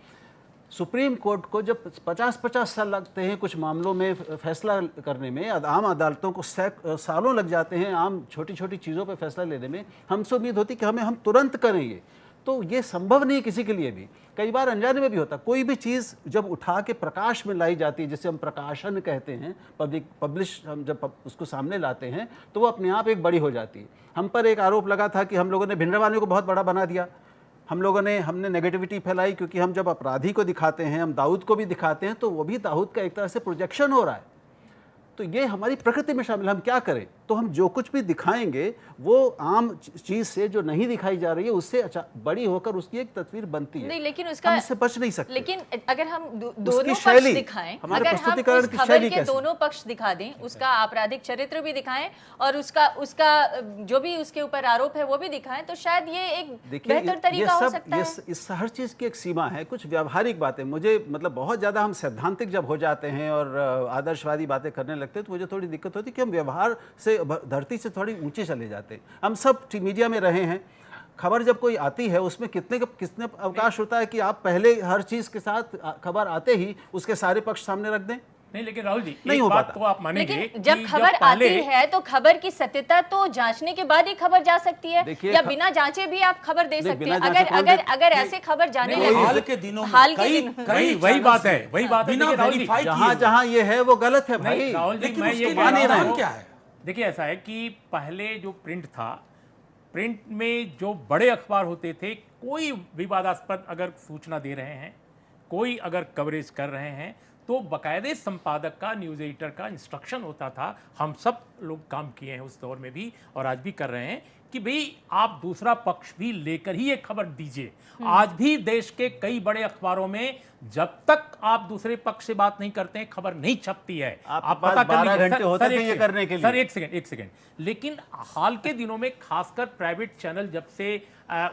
S4: सुप्रीम कोर्ट को जब 50-50 साल लगते हैं कुछ मामलों में फैसला करने में, आम अदालतों को सालों लग जाते हैं आम छोटी छोटी चीज़ों पर फैसला लेने में, हमसे उम्मीद होती कि हम तुरंत करेंगे, तो ये संभव नहीं किसी के लिए भी। कई बार अनजाने में भी होता, कोई भी चीज़ जब उठा के प्रकाश में लाई जाती है, जिसे हम प्रकाशन कहते हैं, पब्लिश हम जब उसको सामने लाते हैं तो वो अपने आप एक बड़ी हो जाती है। हम पर एक आरोप लगा था कि हम लोगों ने भिंडरावाले को बहुत बड़ा बना दिया, हमने नेगेटिविटी फैलाई, क्योंकि हम जब अपराधी को दिखाते हैं, हम दाऊद को भी दिखाते हैं, तो वो भी दाऊद का एक तरह से प्रोजेक्शन हो रहा है। तो ये हमारी प्रकृति में शामिल है। हम क्या करें, तो हम जो कुछ भी दिखाएंगे वो आम चीज से जो नहीं दिखाई जा रही है उससे बड़ी होकर उसकी एक तस्वीर बनती है।
S1: नहीं, लेकिन उसका
S4: हम इससे बच नहीं सकते।
S1: लेकिन अगर हम दोनों पक्ष दिखाएं,
S4: हमारे
S1: अगर हम
S4: प्रस्तुतिकरण
S1: उस
S4: की
S1: खबर
S4: शैली
S1: के
S4: कैसे,
S1: दोनों पक्ष दिखा दें, उसका आपराधिक चरित्र भी दिखाएं और उसका जो भी उसके ऊपर आरोप है वो भी दिखाएं, तो शायद ये एक बेहतर तरीका हो सकता है।
S4: इस हर चीज की एक सीमा है, कुछ व्यावहारिक बातें। मुझे मतलब बहुत ज्यादा हम सैद्धांतिक जब हो जाते हैं और आदर्शवादी बातें करने लगते हैं तो मुझे थोड़ी दिक्कत होती है कि हम व्यवहार से, धरती से थोड़ी ऊंचे चले जाते हैं। हम सब मीडिया में रहे हैं, खबर जब कोई आती है उसमें कितने अवकाश होता है कि आप पहले हर चीज के साथ खबर आते ही उसके सारे पक्ष सामने रख दें?
S5: नहीं, लेकिन राहुल जी
S4: नहीं
S5: एक
S4: हो
S5: बात
S4: पाता।
S5: तो आप मानेंगे
S1: लेकिन जब
S5: कि
S1: खबर
S5: पहले
S1: आती है तो खबर की सत्यता तो जांचने के बाद ही खबर जा सकती है,
S4: देखिए,
S1: या बिना जांचे भी आप खबर दे सकते
S4: बिना
S1: हैं।
S4: जांचे
S1: अगर
S4: कौन
S1: अगर
S4: दे-
S1: अगर ऐसे खबर जाने
S3: नहीं,
S1: लगे
S3: हाल के दिनों में
S1: हाल के
S3: कई
S1: दिनों-
S5: वही बात है, वही बात है।
S3: बिना
S5: देखिए राहुल जी,
S3: वेरीफाई
S4: जहां जहां ये है वो गलत है
S5: नहीं
S4: भाई।
S5: राहुल जी,
S3: लेकिन
S5: मैं
S3: उसके
S5: ये
S3: लिए
S5: कह रहा
S3: निदान
S5: हूं,
S3: क्या है?
S5: देखिए ऐसा है कि पहले जो प्रिंट था, प्रिंट में जो बड़े अखबार होते थे, कोई विवादास्पद अगर सूचना दे रहे हैं, कोई अगर कवरेज कर रहे हैं, तो बाकायदे संपादक का, न्यूज़ एडिटर का इंस्ट्रक्शन होता था। हम सब लोग काम किए हैं उस दौर में भी और आज भी कर रहे हैं कि भाई आप दूसरा पक्ष भी लेकर ही एक खबर दीजिए। आज भी देश के कई बड़े अखबारों में जब तक आप दूसरे पक्ष से बात नहीं करते हैं, खबर नहीं छपती है।
S4: आपके पास 12 घंटे होते थे ये करने के लिए।
S5: सर एक सेकंड। लेकिन हाल के दिनों में खासकर प्राइवेट चैनल जब से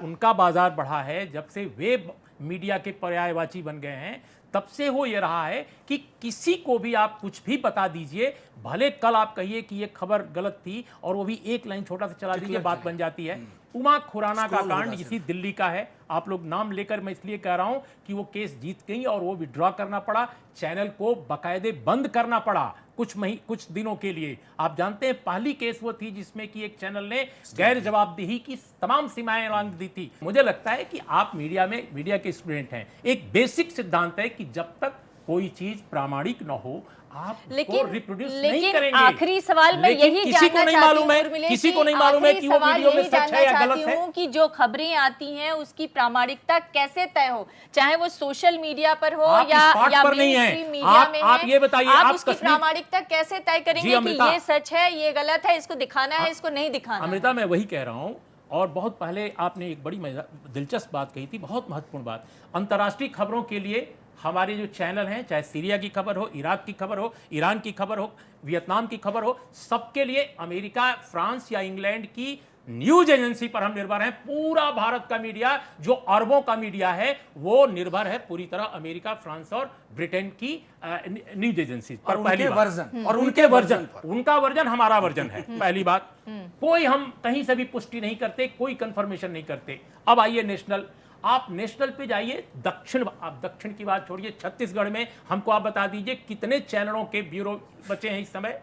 S5: उनका बाजार बढ़ा है, जब से वे मीडिया के पर्यायवाची बन गए हैं, तब से हो ये रहा है कि किसी को भी आप कुछ भी बता दीजिए, भले कल आप कहिए कि ये खबर गलत थी और वो भी एक लाइन छोटा सा चला दीजिए, बात बन जाती है। उमा खुराना का कांड इसी दिल्ली का है। आप लोग नाम लेकर मैं इसलिए कह रहा हूं कि वो केस जीत गई और वो विड्रॉ करना पड़ा, चैनल को बाकायदे बंद करना पड़ा कुछ दिनों के लिए। आप जानते हैं पहली केस वो थी जिसमें कि एक चैनल ने गैर जवाबदेही की तमाम सीमाएं लांघ दी थी। मुझे लगता है कि आप मीडिया के स्टूडेंट हैं, एक बेसिक सिद्धांत है कि जब तक कोई चीज प्रामाणिक न हो आप उसको रिप्रोड्यूस नहीं करेंगे।
S1: आखिरी सवाल मैं
S5: लेकिन
S1: यही
S5: किसी को
S1: जानना
S5: नहीं
S1: चाहती
S5: मालूम है,
S1: हूँ उर्मिला
S5: किसी
S1: जी,
S5: को नहीं मालूम है
S1: आखिरी
S5: कि वो
S1: सवाल
S5: वीडियो में
S1: यही
S5: सच है
S1: जानना
S5: या
S1: चाहती
S5: गलत है।
S1: हूँ कि जो खबरें आती हैं उसकी प्रामाणिकता कैसे तय हो, चाहे वो सोशल मीडिया पर हो
S5: आप
S1: या
S5: स्पॉट पर नहीं है।
S1: मेनस्ट्रीम मीडिया में
S5: आप
S1: है।
S5: ये बताइए,
S1: आप
S5: आप
S1: उसकी
S5: कश्मीर-
S1: प्रामाणिकता कैसे तय
S5: जी,
S1: करेंगे कि
S5: अमृता।
S1: ये सच है, ये गलत है, इसको दिखाना है, इसको नहीं दिखाना है?
S5: अमृता, मैं वही कह रहा हूं। और बहुत पहले आपने एक बड़ी दिलचस्प बात कही थी, बहुत महत्वपूर्ण बात। अंतर्राष्ट्रीय खबरों के लिए हमारे जो चैनल हैं, चाहे सीरिया की खबर हो, इराक की खबर हो, ईरान की खबर हो, वियतनाम की खबर हो, सबके लिए अमेरिका, फ्रांस या इंग्लैंड की न्यूज एजेंसी पर हम निर्भर हैं। पूरा भारत का मीडिया, जो अरबों का मीडिया है, वो निर्भर है पूरी तरह अमेरिका, फ्रांस और ब्रिटेन की न्यूज एजेंसी पर। पहली वर्जन और उनके वर्जन, उनका वर्जन हमारा वर्जन है। पहली बात, कोई हम कहीं से भी पुष्टि नहीं करते, कोई कंफर्मेशन नहीं करते। अब आइए नेशनल, आप नेशनल पे जाइए, आप दक्षिण की बात छोड़िए, छत्तीसगढ़ में हमको आप बता दीजिए कितने चैनलों के ब्यूरो बचे हैं इस समय।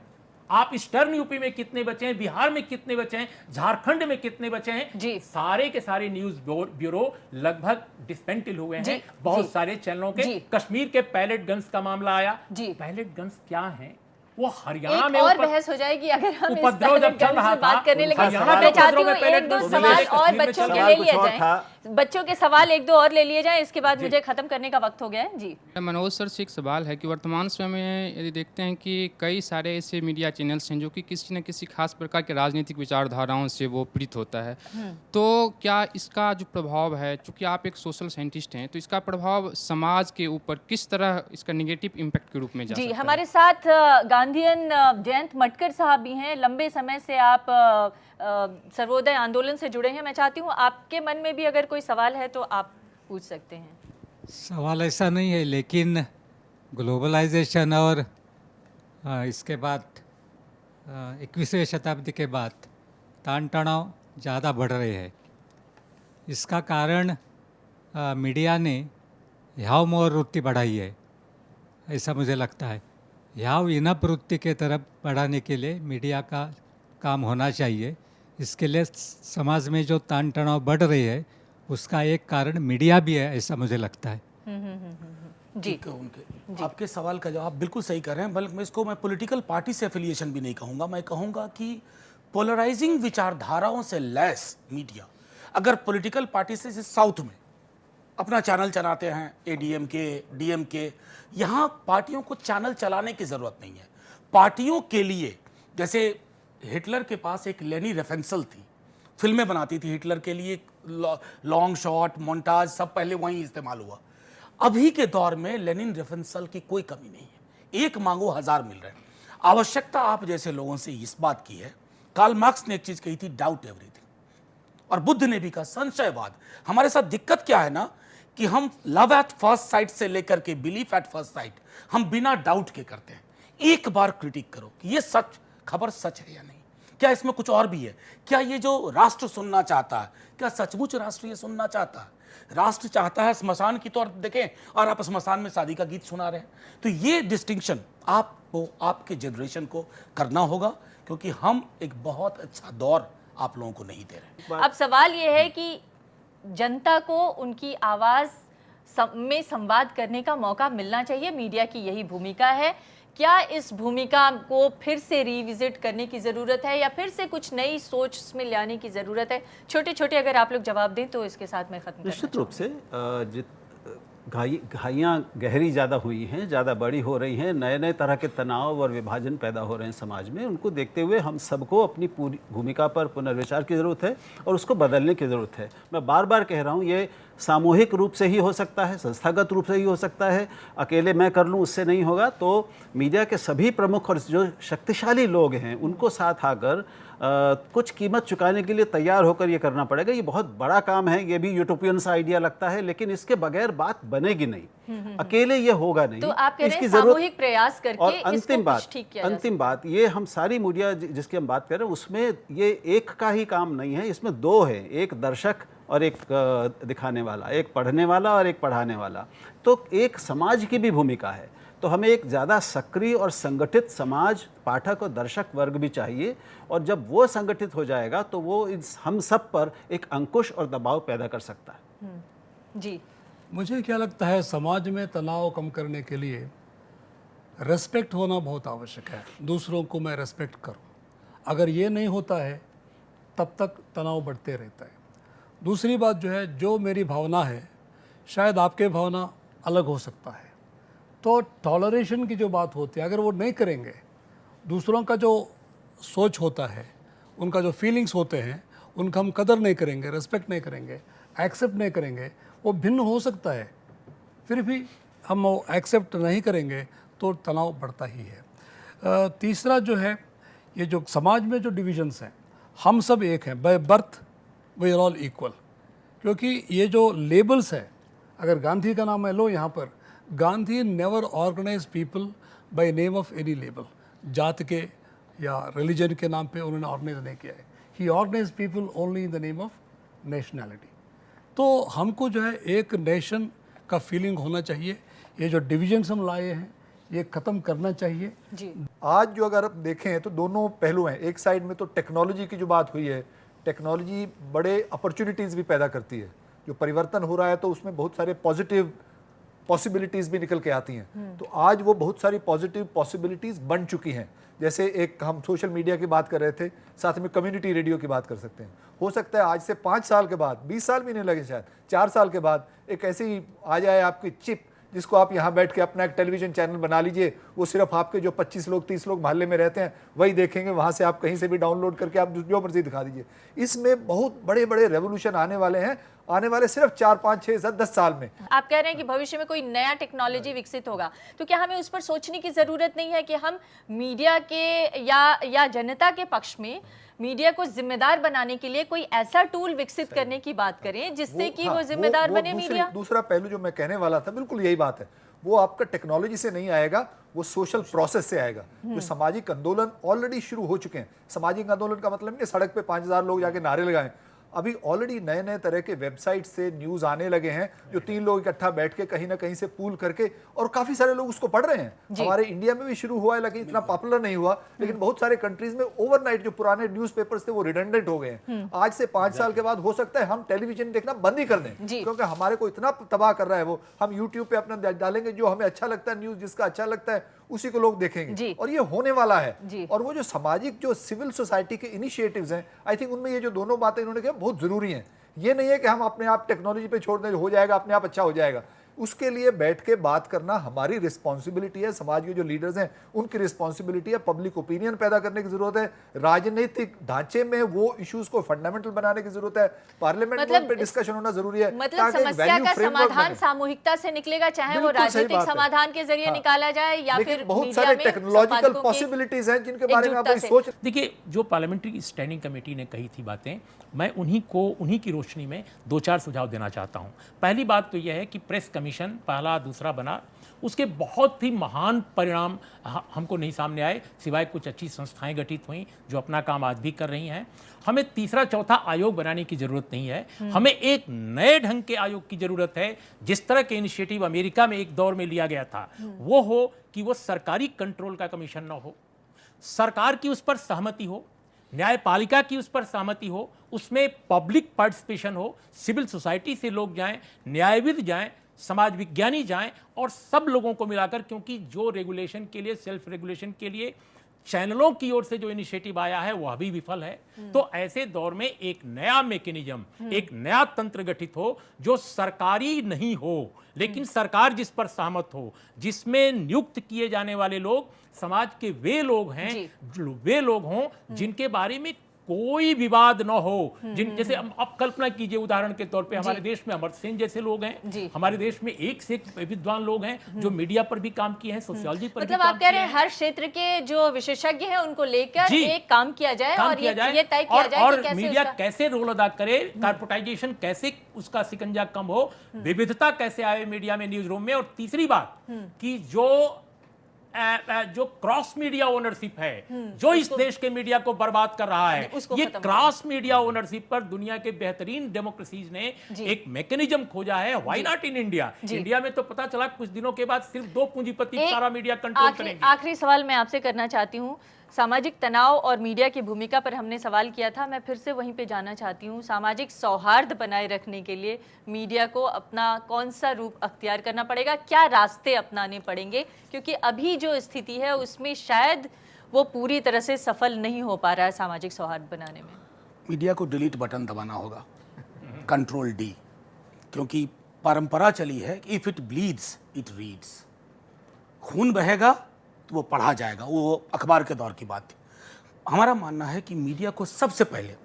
S5: आप ईस्टर्न यूपी में कितने बचे हैं, बिहार में कितने बचे हैं, झारखंड में कितने बचे हैं
S1: जी।
S5: सारे के सारे न्यूज ब्यूरो लगभग डिस्मेंटल हुए हैं।
S1: जी,
S5: बहुत
S1: जी।
S5: सारे चैनलों के।
S1: जी।
S5: कश्मीर के पैलेट गन्स का मामला आया।
S1: जी।
S5: पैलेट गन्स क्या हैं? वो हरियाणा
S1: एक
S5: में
S1: और बहस हो जाएगी अगर हम इस
S5: उपद्रव जब
S1: पैलेट
S5: चल
S1: गन
S5: रहा
S1: से बात
S5: था,
S1: करने लगे।
S5: हरियाणा के
S1: मैं चाहती
S5: उपद्रव
S1: हूँ
S5: में पैलेट
S1: एक दो
S5: गन्स
S1: सवाल
S5: मिले,
S1: और
S5: कश्मीर में
S1: बच्चों
S5: चल
S1: के
S5: रहा
S1: ले
S5: है।
S1: लिए
S4: कुछ और
S1: जाएं।
S4: था।
S1: बच्चों के सवाल एक दो और ले लिए जाएं, इसके बाद मुझे खत्म करने का वक्त हो गया है। जी,
S10: मनोज सर से एक सवाल है कि वर्तमान समय में यदि देखते हैं कि कई सारे ऐसे मीडिया चैनल्स हैं जो कि किसी न किसी खास प्रकार के राजनीतिक विचारधाराओं से वो पीड़ित होता है, तो क्या इसका जो प्रभाव है, चूँकि आप एक सोशल साइंटिस्ट हैं, तो इसका प्रभाव समाज के ऊपर किस तरह इसका निगेटिव इम्पैक्ट के रूप में जा
S1: जी,
S10: सकता है?
S1: हमारे साथ गांधीयन जयंत मटकर साहब भी हैं। लंबे समय से आप सर्वोदय आंदोलन से जुड़े हैं। मैं चाहती हूँ आपके मन में भी अगर कोई सवाल है तो आप पूछ सकते हैं।
S11: सवाल ऐसा नहीं है, लेकिन ग्लोबलाइजेशन और इसके बाद 21वीं शताब्दी के बाद तान तनाव ज़्यादा बढ़ रहे हैं। इसका कारण मीडिया ने याव मोह वृत्ति बढ़ाई है, ऐसा मुझे लगता है। याव इनप वृत्ति के तरफ बढ़ाने के लिए मीडिया का काम होना चाहिए। इसके लिए समाज में जो तान तनाव बढ़ रही है उसका एक कारण मीडिया भी है, ऐसा मुझे लगता है।
S1: जी,
S3: उनके आपके सवाल का जवाब बिल्कुल सही कर रहे हैं, बल्कि मैं इसको पॉलिटिकल पार्टी से एफिलिएशन भी नहीं कहूँगा। मैं कहूँगा कि पोलराइजिंग विचारधाराओं से लैस मीडिया, अगर पॉलिटिकल पार्टी से, जैसे साउथ में अपना चैनल चलाते हैं एडीएमके, डीएमके, यहाँ पार्टियों को चैनल चलाने की ज़रूरत नहीं है। पार्टियों के लिए, जैसे हिटलर के पास एक लेनी रेफेंसल थी, फिल्में बनाती थी हिटलर के लिए, लॉन्ग शॉट, मोन्टाज सब पहले वहीं इस्तेमाल हुआ। अभी के दौर में लेनिन रेफेंसल की कोई कमी नहीं है, एक मांगो हजार मिल रहे हैं। आवश्यकता आप जैसे लोगों से इस बात की है। कार्ल मार्क्स ने एक चीज कही थी, डाउट एवरीथिंग, और बुद्ध ने भी कहा संशयवाद। हमारे साथ दिक्कत क्या है ना, कि हम लव एट फर्स्ट साइट से लेकर के बिलीफ एट फर्स्ट साइट हम बिना डाउट के करते हैं। एक बार क्रिटिक करो कि ये सच खबर सच है या नहीं, क्या इसमें कुछ और भी है? क्या ये जो राष्ट्र सुनना चाहता है, क्या सचमुच राष्ट्र ये सुनना चाहता है? राष्ट्र चाहता है स्मशान की तौर देखें और आप स्मशान में शादी का गीत सुना रहे हैं। तो ये डिस्टिंक्शन आपको, आपके जनरेशन को करना होगा, क्योंकि हम एक बहुत अच्छा दौर आप लोगों को नहीं दे रहे।
S1: अब सवाल ये है कि जनता को उनकी आवाज़ में संवाद करने का मौका मिलना चाहिए, मीडिया की यही भूमिका है। क्या इस भूमिका को फिर से रिविजिट करने की ज़रूरत है या फिर से कुछ नई सोच में लाने की ज़रूरत है? छोटे छोटे अगर आप लोग जवाब दें तो इसके साथ मैं ख़त्म
S4: निश्चित रूप से घाइयाँ गहरी ज़्यादा हुई हैं, ज़्यादा बड़ी हो रही हैं, नए नए तरह के तनाव और विभाजन पैदा हो रहे हैं समाज में। उनको देखते हुए हम सबको अपनी पूरी भूमिका पर पुनर्विचार की ज़रूरत है और उसको बदलने की ज़रूरत है। मैं बार बार कह रहा हूँ, ये सामूहिक रूप से ही हो सकता है, संस्थागत रूप से ही हो सकता है। अकेले मैं कर लूँ उससे नहीं होगा। तो मीडिया के सभी प्रमुख और जो शक्तिशाली लोग हैं उनको साथ आकर कुछ कीमत चुकाने के लिए तैयार होकर ये करना पड़ेगा। ये बहुत बड़ा काम है, ये भी यूटोपियन सा आइडिया लगता है, लेकिन इसके बगैर बात बनेगी नहीं, अकेले ये होगा नहीं।
S1: तो आप कह रहे हैं
S4: इसकी जरूरत
S1: सामूहिक प्रयास करके
S4: और
S1: इसको कुछ ठीक किया जा सकता है।
S4: अंतिम बात, ये हम सारी मीडिया जिसकी हम बात कर रहे हैं उसमें ये एक का ही काम नहीं है, इसमें दो है, एक दर्शक और एक दिखाने वाला, एक पढ़ने वाला और एक पढ़ाने वाला। तो एक समाज की भी भूमिका है। तो हमें एक ज़्यादा सक्रिय और संगठित समाज, पाठक और दर्शक वर्ग भी चाहिए, और जब वो संगठित हो जाएगा तो वो हम सब पर एक अंकुश और दबाव पैदा कर सकता है।
S1: जी,
S6: मुझे क्या लगता है, समाज में तनाव कम करने के लिए रेस्पेक्ट होना बहुत आवश्यक है। दूसरों को मैं रेस्पेक्ट करूं, अगर ये नहीं होता है तब तक तनाव बढ़ते रहता है। दूसरी बात जो है, जो मेरी भावना है शायद आपके भावना अलग हो सकता है, तो टॉलरेशन की जो बात होती है अगर वो नहीं करेंगे, दूसरों का जो सोच होता है, उनका जो फीलिंग्स होते हैं, उनका हम कदर नहीं करेंगे, रेस्पेक्ट नहीं करेंगे, एक्सेप्ट नहीं करेंगे, वो भिन्न हो सकता है, फिर भी हम वो एक्सेप्ट नहीं करेंगे तो तनाव बढ़ता ही है। तीसरा जो है, ये जो समाज में जो डिविजन्स हैं, हम सब एक हैं, by birth we are all equal. क्योंकि ये जो लेबल्स हैं, अगर गांधी का नाम मैं लो यहाँ पर, Gandhi never organise people by name of any label. जात के या रिलीजन के नाम पे उन्होंने ऑर्गेनाइज नहीं किया है। He organise people only in the name of nationality. तो हमको जो है एक नेशन का फीलिंग होना चाहिए। ये जो डिविजन्स हम लाए हैं ये ख़त्म करना चाहिए।
S1: जी,
S2: आज जो अगर आप देखें तो दोनों पहलू हैं। एक साइड में तो टेक्नोलॉजी की जो बात हुई है, टेक्नोलॉजी बड़े अपॉर्चुनिटीज़ भी पैदा करती है। जो परिवर्तन हो रहा है तो उसमें बहुत सारे पॉजिटिव पॉसिबिलिटीज़ भी निकल के आती हैं। तो आज वो बहुत सारी पॉजिटिव पॉसिबिलिटीज़ बन चुकी हैं। जैसे एक हम सोशल मीडिया की बात कर रहे थे, साथ में कम्युनिटी रेडियो की बात कर सकते हैं। हो सकता है आज से 5 साल के बाद, 20 साल भी नहीं लगे, शायद 4 साल के बाद एक ऐसी आ जाए आपकी चिप, जिसको आप यहाँ बैठ के अपना एक टेलीविज़न चैनल बना लीजिए। वो सिर्फ आपके जो 25 लोग 30 लोग मोहल्ले में रहते हैं वही देखेंगे, वहाँ से आप कहीं से भी डाउनलोड करके आप जो मर्जी दिखा दीजिए। इसमें बहुत बड़े बड़े रेवोल्यूशन आने वाले हैं, आने वाले सिर्फ 4, 5, 6, 7, 10 साल में।
S1: आप कह रहे हैं कि भविष्य में कोई नया टेक्नोलॉजी विकसित होगा, तो क्या हमें उस पर सोचने की ज़रूरत नहीं है कि हम मीडिया के या जनता के पक्ष में मीडिया को जिम्मेदार बनाने के लिए कोई ऐसा टूल विकसित करने की बात करें जिससे कि वो जिम्मेदार बने मीडिया?
S2: दूसरा पहलू जो मैं कहने वाला था, बिल्कुल यही बात है। वो आपका टेक्नोलॉजी से नहीं आएगा, वो सोशल प्रोसेस से आएगा। जो सामाजिक आंदोलन ऑलरेडी शुरू हो चुके हैं। सामाजिक आंदोलन का मतलब नहीं सड़क पे 5000 लोग जाके नारे लगाएं। अभी ऑलरेडी नए नए तरह के वेबसाइट से न्यूज़ आने लगे हैं, जो 3 लोग इकट्ठा बैठ के कहीं ना कहीं से पूल करके, और काफ़ी सारे लोग उसको पढ़ रहे हैं। हमारे इंडिया में भी शुरू हुआ है, लेकिन इतना पॉपुलर नहीं हुआ। लेकिन बहुत सारे कंट्रीज में ओवरनाइट जो पुराने न्यूज़पेपर्स थे वो रिडंडेंट हो गए हैं। आज से 5 साल के बाद हो सकता है हम टेलीविजन देखना बंद ही कर दें, क्योंकि हमारे को इतना तबाह कर रहा है वो। हम यूट्यूब पे अपना डालेंगे, जो हमें अच्छा लगता है, न्यूज़ जिसका अच्छा लगता है उसी को लोग देखेंगे, और ये होने वाला है। और वो जो सामाजिक, जो सिविल सोसाइटी के इनिशिएटिव्स हैं, आई थिंक उनमें ये जो दोनों बातें इन्होंने कहा बहुत जरूरी हैं। ये नहीं है कि हम अपने आप टेक्नोलॉजी पे छोड़ दें, हो जाएगा अपने आप, अच्छा हो जाएगा। उसके लिए बैठ के बात करना हमारी रिस्पॉन्सिबिलिटी है। समाज के जो लीडर्स हैं उनकी रिस्पॉन्सिबिलिटी है। पब्लिक ओपिनियन पैदा करने की जरूरत है। राजनीतिक ढांचे में वो इश्यूज को फंडामेंटल बनाने की जरूरत है। पार्लियामेंट में पे डिस्कशन होना जरूरी है।
S1: मतलब समस्या का समाधान सामूहिकता से निकलेगा, चाहे वो राजनीतिक समाधान के जरिए निकाला जाए या फिर
S2: बहुत सारे टेक्नोलॉजिकल पॉसिबिलिटीज हैं जिनके बारे में आप सोच।
S5: देखिए, जो पार्लियामेंट्री स्टैंडिंग कमेटी ने कही थी बातें, मैं उन्हीं की रोशनी में 2-4 सुझाव देना चाहता हूं। पहली बात तो यह है कि प्रेस कमीशन पहला दूसरा बना, उसके बहुत ही महान परिणाम हमको नहीं सामने आए, सिवाय कुछ अच्छी संस्थाएं गठित हुई जो अपना काम आज भी कर रही हैं। हमें तीसरा चौथा आयोग बनाने की जरूरत नहीं है, हमें एक नए ढंग के आयोग की जरूरत है। जिस तरह के इनिशिएटिव अमेरिका में एक दौर में लिया गया था, वो हो कि वो सरकारी कंट्रोल का कमीशन न हो, सरकार की उस पर सहमति हो, न्यायपालिका की उस पर सहमति हो, उसमें पब्लिक पार्टिसिपेशन हो, सिविल सोसाइटी से लोग जाएं, न्यायविद जाएं, समाज विज्ञानी जाएं और सब लोगों को मिलाकर, क्योंकि जो रेगुलेशन के लिए, सेल्फ रेगुलेशन के लिए चैनलों की ओर से जो इनिशिएटिव आया है वह भी विफल है। तो ऐसे दौर में एक नया मैकेनिज्म, एक नया तंत्र गठित हो जो सरकारी नहीं हो लेकिन सरकार जिस पर सहमत हो, जिसमें नियुक्त किए जाने वाले लोग समाज के वे लोग हैं, वे लोग हों जिनके बारे में कोई विवाद न हो, जिन जैसे अब कल्पना कीजिए उदाहरण के तौर पे हमारे देश में अमर सेन जैसे लोग हैं, हमारे देश में एक से एक विद्वान लोग हैं जो मीडिया पर भी काम किए हैं, सोशियोलॉजी पर
S1: मतलब
S5: भी
S1: आप कह रहे हैं हर क्षेत्र के जो विशेषज्ञ हैं उनको लेकर एक काम किया जाए और ये तय किया जाए
S5: और
S1: कि कैसे
S5: मीडिया कैसे रोल अदा करे, कार्पोरेटाइजेशन कैसे उसका सिकंजा कम हो, विविधता कैसे आए मीडिया में, न्यूज रूम में। और तीसरी बात कि जो क्रॉस मीडिया ओनरशिप है जो इस देश के मीडिया को बर्बाद कर रहा है, ये क्रॉस मीडिया ओनरशिप पर दुनिया के बेहतरीन डेमोक्रेसीज ने एक मैकेनिज्म खोजा है। Why not in India? India में तो पता चला कुछ दिनों के बाद सिर्फ 2 पूंजीपति सारा मीडिया कंट्रोल करेंगे।
S1: आखिरी सवाल मैं आपसे करना चाहती हूँ, सामाजिक तनाव और मीडिया की भूमिका पर हमने सवाल किया था, मैं फिर से वहीं पे जाना चाहती हूँ। सामाजिक सौहार्द बनाए रखने के लिए मीडिया को अपना कौन सा रूप अख्तियार करना पड़ेगा, क्या रास्ते अपनाने पड़ेंगे? क्योंकि अभी जो स्थिति है उसमें शायद वो पूरी तरह से सफल नहीं हो पा रहा है सामाजिक सौहार्द बनाने में।
S3: मीडिया को डिलीट बटन दबाना होगा, कंट्रोल D, क्योंकि परंपरा चली है कि if it bleeds it reads, खून बहेगा तो वो पढ़ा जाएगा, वो अखबार के दौर की बात थी। हमारा मानना है कि मीडिया को सबसे पहले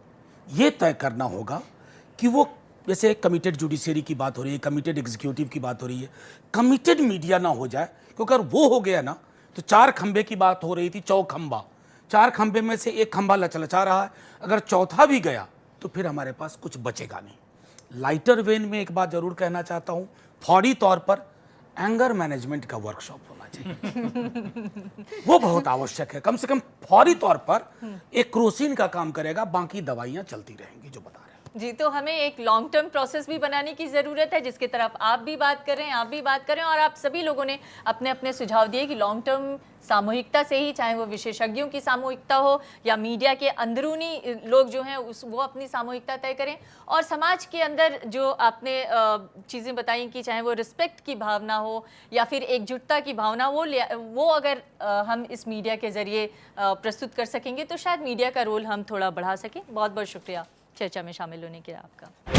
S3: ये तय करना होगा कि वो, जैसे कमिटेड जुडिशरी की बात हो रही है, कमिटेड एग्जीक्यूटिव की बात हो रही है, कमिटेड मीडिया ना हो जाए, क्योंकि अगर वो हो गया ना तो 4 खंबे की बात हो रही थी, चौखंबा, 4 खंबे में से एक खंबा लचलचा रहा है, अगर चौथा भी गया तो फिर हमारे पास कुछ बचेगा नहीं। लाइटर वेन में एक बात जरूर कहना चाहता हूँ, फौरी तौर पर एंगर मैनेजमेंट का वर्कशॉप होना चाहिए। वो बहुत आवश्यक है, कम से कम फौरी तौर पर एक क्रोसिन का काम करेगा, बाकी दवाइयां चलती रहेंगी जो बता रहे हैं।
S1: जी, तो हमें एक लॉन्ग टर्म प्रोसेस भी बनाने की ज़रूरत है, जिसकी तरफ आप भी बात कर रहे हैं, आप भी बात कर रहे हैं और आप सभी लोगों ने अपने अपने सुझाव दिए कि लॉन्ग टर्म सामूहिकता से ही, चाहे वो विशेषज्ञों की सामूहिकता हो या मीडिया के अंदरूनी लोग जो हैं वो अपनी सामूहिकता तय करें, और समाज के अंदर जो आपने चीज़ें बताई कि चाहे वो रिस्पेक्ट की भावना हो या फिर एकजुटता की भावना, वो अगर हम इस मीडिया के ज़रिए प्रस्तुत कर सकेंगे तो शायद मीडिया का रोल हम थोड़ा बढ़ा सकें। बहुत बहुत शुक्रिया चर्चा में शामिल होने के लिए आपका।